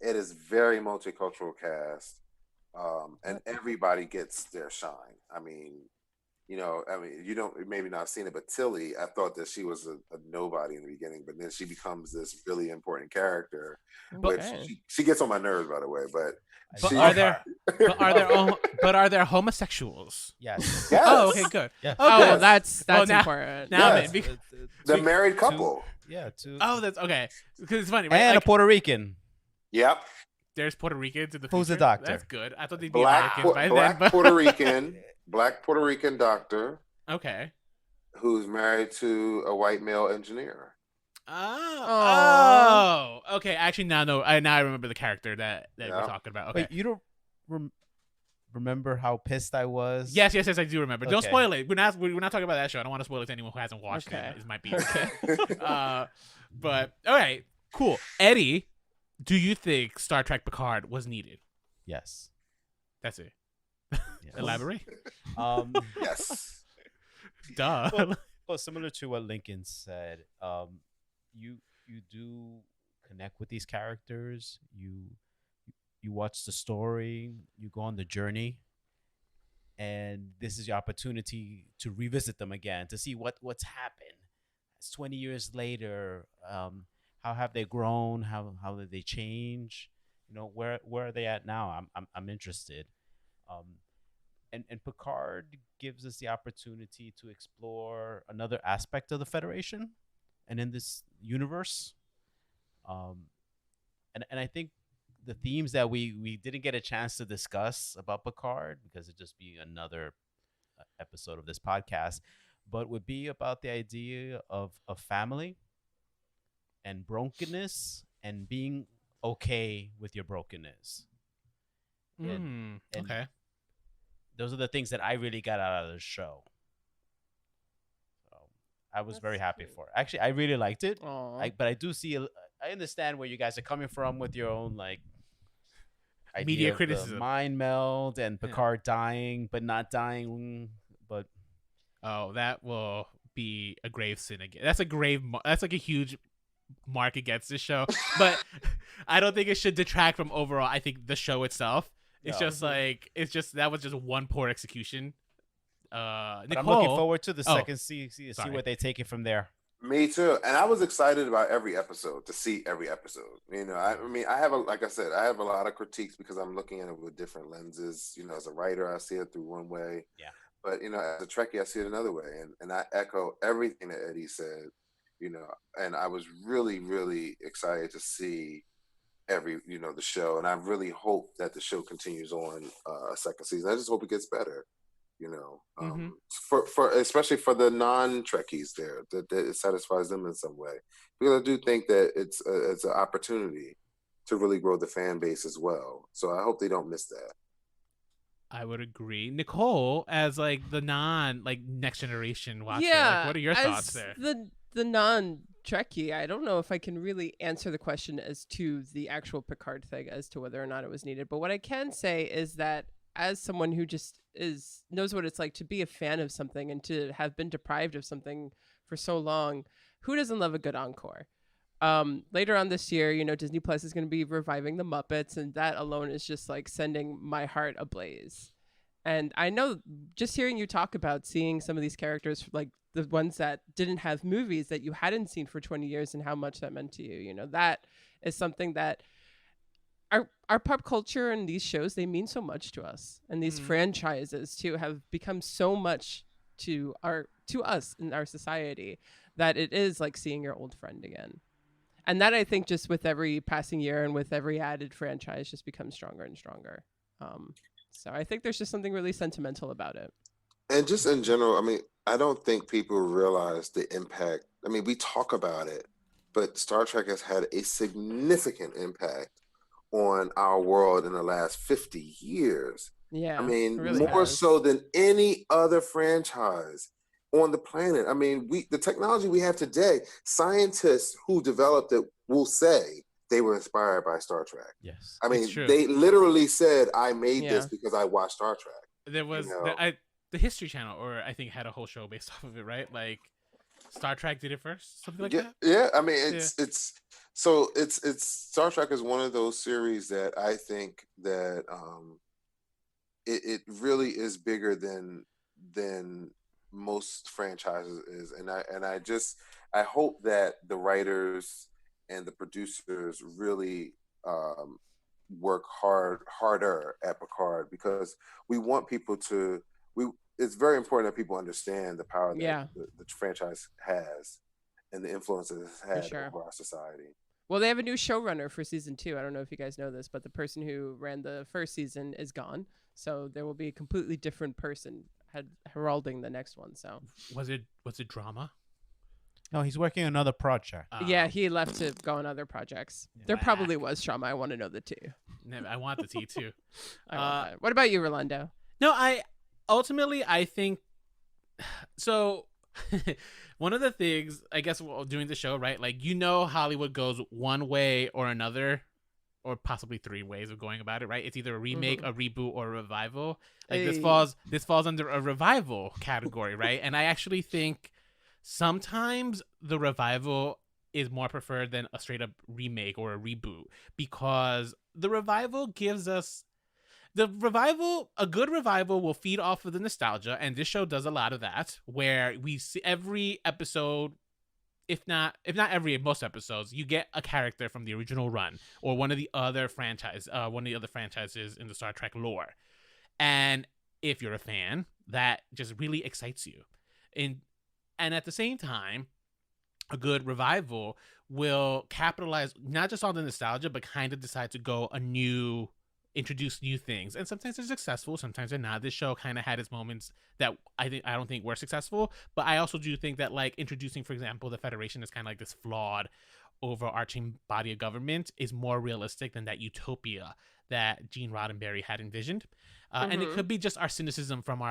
It is very multicultural cast, and everybody gets their shine. I mean, you don't maybe not seen it, but Tilly, I thought that she was a nobody in the beginning, but then she becomes this really important character. Which she gets on my nerves, by the way. But are there homosexuals? Yes. Yes. Oh, okay, good. Yeah. Oh, good. that's now, important. Now, Yes. The married couple. Two. Oh, that's okay. Because it's funny, right? And a Puerto Rican. Yep. There's Puerto Ricans in the future. Who's the doctor? That's good. I thought they'd be Americans by then. But... Black Puerto Rican doctor. Okay. Who's married to a white male engineer. Oh. Okay. Actually, now I remember the character that we're talking about. Okay. Wait, you don't remember how pissed I was? Yes, I do remember. Okay. Don't spoil it. We're not talking about that show. I don't want to spoil it to anyone who hasn't watched it. It might be okay. But all right, cool. Eddie, do you think Star Trek Picard was needed? Yes. That's it. Yes. Elaborate. Yes. Duh. Well, similar to what Lincoln said, you do connect with these characters. You watch the story. You go on the journey, and this is your opportunity to revisit them again, to see what's happened. It's 20 years later. How have they grown? How did they change? Where are they at now? I'm interested. And Picard gives us the opportunity to explore another aspect of the Federation and in this universe. And I think the themes that we didn't get a chance to discuss about Picard, because it'd just be another episode of this podcast, but would be about the idea of family and brokenness and being okay with your brokenness. And okay. Those are the things that I really got out of the show. So I was very happy for it. Actually, I really liked it. But I do see, I understand where you guys are coming from with your own media criticism, mind meld, and Picard dying but not dying. But that will be a grave sin again. That's a huge mark against this show. But I don't think it should detract from overall. I think the show itself. It's that was just one poor execution. Nicole, I'm looking forward to the second see what they take it from there. Me too, and I was excited about every episode, to see every episode. I have I have a lot of critiques because I'm looking at it with different lenses. As a writer, I see it through one way. Yeah. But as a Trekkie, I see it another way, and I echo everything that Eddie said. And I was really, really excited to see the show, and I really hope that the show continues on a second season. I just hope it gets better. For especially for the non-Trekkies there, that it satisfies them in some way, because I do think that it's an opportunity to really grow the fan base as well. So I hope they don't miss that. I would agree. Nicole, as the non next generation watcher, what are your thoughts there? The non-Trekkie, I don't know if I can really answer the question as to the actual Picard thing as to whether or not it was needed. But what I can say is that as someone who just knows what it's like to be a fan of something and to have been deprived of something for so long, who doesn't love a good encore? Later on this year, Disney Plus is going to be reviving the Muppets, and that alone is just like sending my heart ablaze. And I know, just hearing you talk about seeing some of these characters, like the ones that didn't have movies that you hadn't seen for 20 years and how much that meant to you, that is something that our pop culture and these shows, they mean so much to us. And these franchises too have become so much to us in our society that it is like seeing your old friend again. And that, I think, just with every passing year and with every added franchise, just becomes stronger and stronger. So I think there's just something really sentimental about it. And just in general, I mean, I don't think people realize the impact. I mean, we talk about it, but Star Trek has had a significant impact on our world in the last 50 years. Yeah. I mean, really more so than any other franchise on the planet. I mean, the technology we have today, scientists who developed it will say they were inspired by Star Trek. Yes. I mean, they literally said, I made this because I watched Star Trek. There was the History Channel, or I think, had a whole show based off of it, right? Like Star Trek did it first, something like that. Yeah, I mean, it's Star Trek is one of those series that I think that it really is bigger than most franchises is, and I hope that the writers and the producers really work harder at Picard, because we want people to. It's very important that people understand the power that the franchise has and the influence it has had over our society. Well, they have a new showrunner for season 2. I don't know if you guys know this, but the person who ran the first season is gone. So there will be a completely different person heralding the next one. So was it drama? No, he's working on another project. Yeah, he left to go on other projects. There probably was drama. I want to know the tea. I want the tea too. What about you, Rolando? No, I think so. One of the things, I guess, while doing the show, right? Like, Hollywood goes one way or another, or possibly 3 ways of going about it, right? It's either a remake, a reboot, or a revival. Like this falls under a revival category, right? And I actually think sometimes the revival is more preferred than a straight up remake or a reboot, because the revival gives us a good revival will feed off of the nostalgia, and this show does a lot of that, where we see every episode, if not most episodes, you get a character from the original run or one of the other franchises in the Star Trek lore. And if you're a fan, that just really excites you. And at the same time, a good revival will capitalize not just on the nostalgia, but kind of decide to go introduce new things. And sometimes they're successful, sometimes they're not. This show kind of had its moments that I don't think were successful, but I also do think that, like, introducing, for example, the Federation is kind of like this flawed, overarching body of government is more realistic than that utopia that Gene Roddenberry had envisioned. And it could be just our cynicism from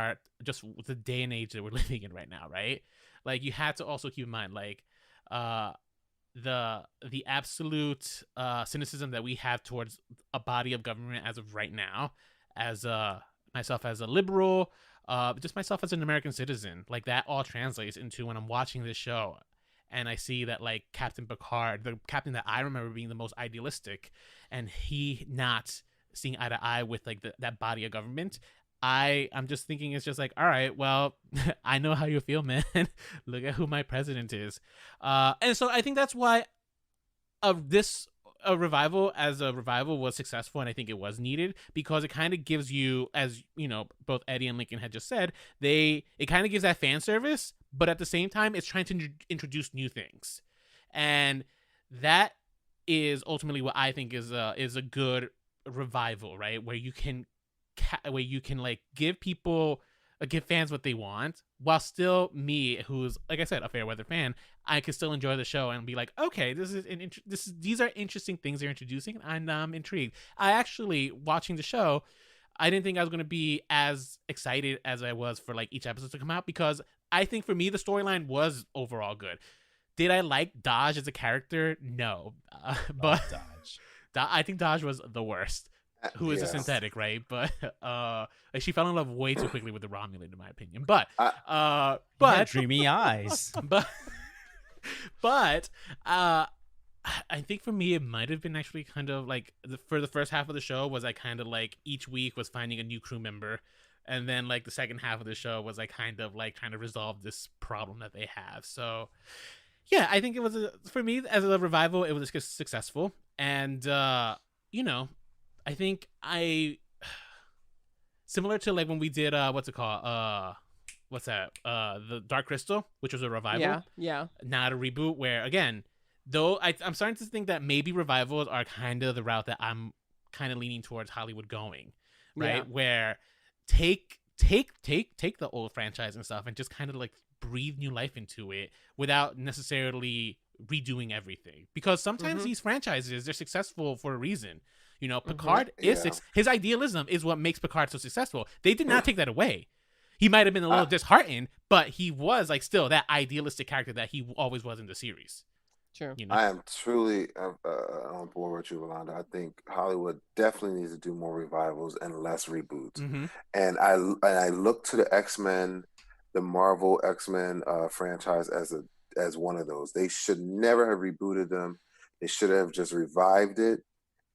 just the day and age that we're living in right now, right? Like, you had to also keep in mind, like, the absolute cynicism that we have towards a body of government as of right now, as myself as a liberal, just myself as an American citizen, like, that all translates into when I'm watching this show and I see that, like, Captain Picard, the captain that I remember being the most idealistic, and he not seeing eye to eye with, like, that body of government. I'm just thinking, it's just like, all right, well, I know how you feel, man. Look at who my president is. And so I think that's why a revival was successful, and I think it was needed, because it kind of gives you, as both Eddie and Lincoln had just said, it kind of gives that fan service, but at the same time, it's trying to introduce new things. And that is ultimately what I think is a good revival, right? Where you can like give fans what they want, while still me, who's, like I said, a Fairweather fan, I can still enjoy the show and be like, okay, these are interesting things they're introducing, and I'm intrigued. I actually, watching the show, I didn't think I was going to be as excited as I was for, like, each episode to come out, because I think for me the storyline was overall good. Did I like Dodge as a character? No, but Dodge. I think Dodge was the worst. who is a synthetic, right? But like she fell in love way too quickly with the Romulan, in my opinion. But dreamy eyes. But I think for me, it might have been actually kind of like for the first half of the show was I kind of like each week was finding a new crew member. And then like the second half of the show was like kind of like trying to resolve this problem that they have. So yeah, I think it was for me as a revival, it was successful. And you know, I think similar to like when we did what's it called? What's that? The Dark Crystal, which was a revival. Yeah. Not a reboot. Where again, though I'm starting to think that maybe revivals are kind of the route that I'm kind of leaning towards Hollywood going, right? Yeah. Where take the old franchise and stuff and just kind of like breathe new life into it without necessarily redoing everything, because sometimes these franchises, they're successful for a reason. You know, Picard is his idealism is what makes Picard so successful. They did not take that away. He might have been a little disheartened, but he was like still that idealistic character that he always was in the series. True. You know? I am truly on board with you, Rolando. I think Hollywood definitely needs to do more revivals and less reboots. And I look to the X-Men, the Marvel X-Men franchise as one of those. They should never have rebooted them. They should have just revived it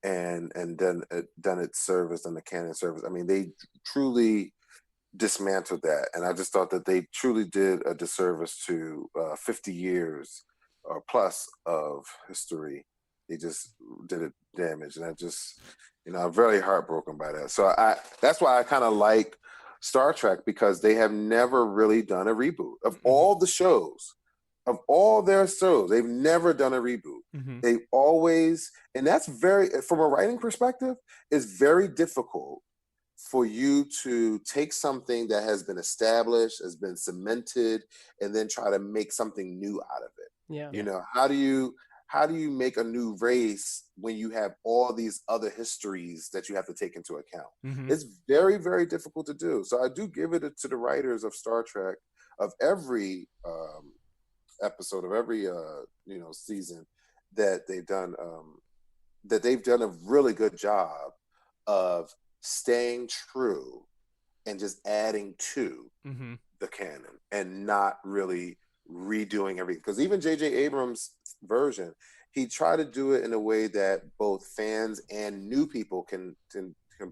and done its service, done the canon service. I mean, they truly dismantled that, and I just thought that they truly did a disservice to 50 years or plus of history. They just did it damage, and I just, I'm very heartbroken by that. So that's why I kind of like Star Trek, because they have never really done a reboot of all the shows, of all their shows. They've never done a reboot. They've always, and that's from a writing perspective, it's very difficult for you to take something that has been established, has been cemented, and then try to make something new out of it. Yeah. How do you make a new race when you have all these other histories that you have to take into account? It's very, very difficult to do. So I do give it to the writers of Star Trek, of every episode, of every season, that they've done a really good job of staying true and just adding to the canon and not really redoing everything. Because even J.J. Abrams' version, he tried to do it in a way that both fans and new people can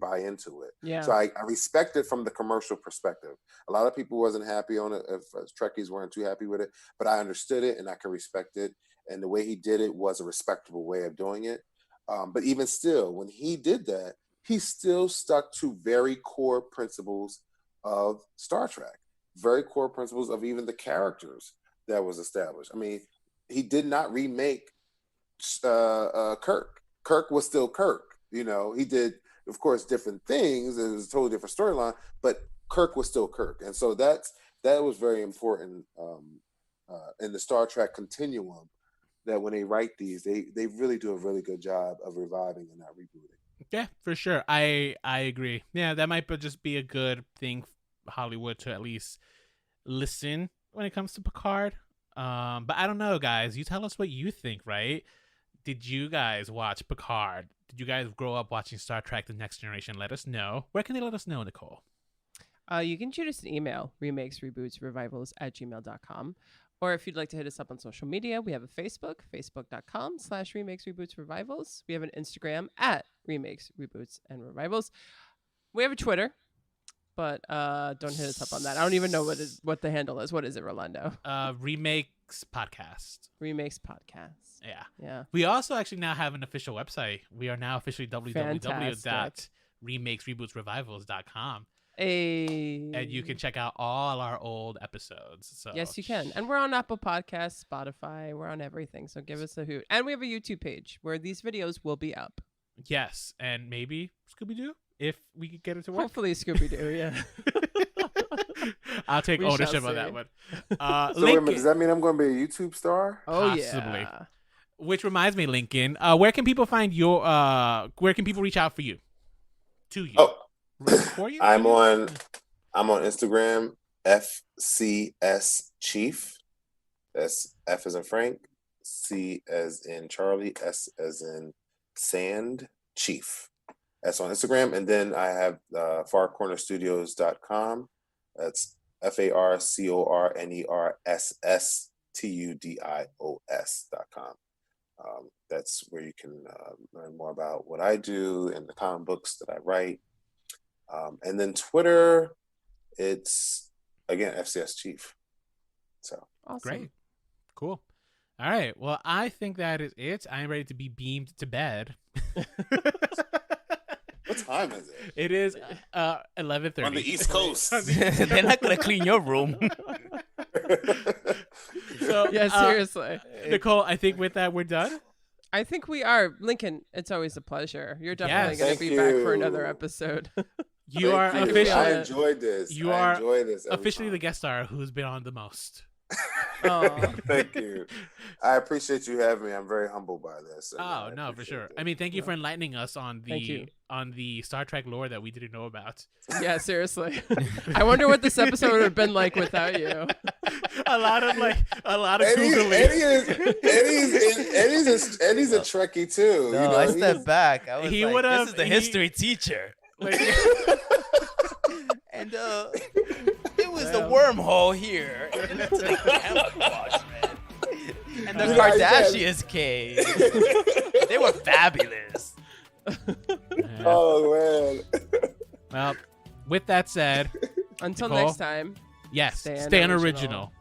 buy into it. Yeah. So I respect it from the commercial perspective. A lot of people wasn't happy on it, if Trekkies weren't too happy with it, but I understood it and I can respect it. And the way he did it was a respectable way of doing it. But even still, when he did that, he still stuck to very core principles of Star Trek, very core principles of even the characters that was established. I mean, he did not remake Kirk. Kirk was still Kirk. He did, of course, different things. It was a totally different storyline, but Kirk was still Kirk. And so that was very important in the Star Trek continuum, that when they write these, they really do a really good job of reviving and not rebooting. Yeah, for sure. I agree. Yeah, that might just be a good thing for Hollywood to at least listen when it comes to Picard. But I don't know, guys. You tell us what you think, right? Did you guys watch Picard? Did you guys grow up watching Star Trek The Next Generation? Let us know. Where can they let us know, Nicole? You can shoot us an email, remakesrebootsrevivals@gmail.com. Or if you'd like to hit us up on social media, we have a Facebook, facebook.com/remakesrebootsrevivals. We have an Instagram @remakesrebootsandrevivals. We have a Twitter, but don't hit us up on that. I don't even know what the handle is. What is it, Rolando? Remakes Podcast. Remakes Podcast. Yeah. We also actually now have an official website. We are now officially www.remakesrebootsrevivals.com. And you can check out all our old episodes. So yes, you can. And we're on Apple Podcasts, Spotify. We're on everything. So give us a hoot. And we have a YouTube page where these videos will be up. Yes. And maybe Scooby-Doo, if we could get it to work. Hopefully Scooby-Doo, yeah. I'll take ownership on that one. So wait a minute, does that mean I'm going to be a YouTube star? Oh, possibly. Yeah. Which reminds me, Lincoln, where can people find your, where can people reach out for you? To you? Oh. For you? I'm on Instagram, FCS Chief. That's F as in Frank, C as in Charlie, S as in Sand, Chief. That's on Instagram. And then I have farcornerstudios.com. That's FARCORNERSSTUDIOS.com. That's where you can learn more about what I do and the comic books that I write. And then Twitter, it's again FCS Chief. So awesome. Great, cool. All right, well, I think that is it. I'm ready to be beamed to bed. What time is it? It is 11:30 on the East Coast. They're not gonna clean your room. So yeah, seriously, Nicole, I think with that we're done. I think we are. Lincoln, it's always a pleasure. You're definitely going to be back for another episode. You are Thank officially. I enjoyed this. You I are enjoy this officially time. the guest star who's been on the most. Thank you. I appreciate you having me. I'm very humbled by this. Oh no, for sure. I mean, thank you for enlightening us on the Star Trek lore that we didn't know about. Yeah, seriously. I wonder what this episode would have been like without you. a lot of Googling. Eddie's a Trekkie too. No, you know, I stepped back. I was he like, would have. this is the history teacher. Like, and it was the wormhole here. And that's like camouflage, man. And the Kardashians came. They were fabulous. Yeah. Oh man. Well, with that said, until Nicole, next time. yes, stay original.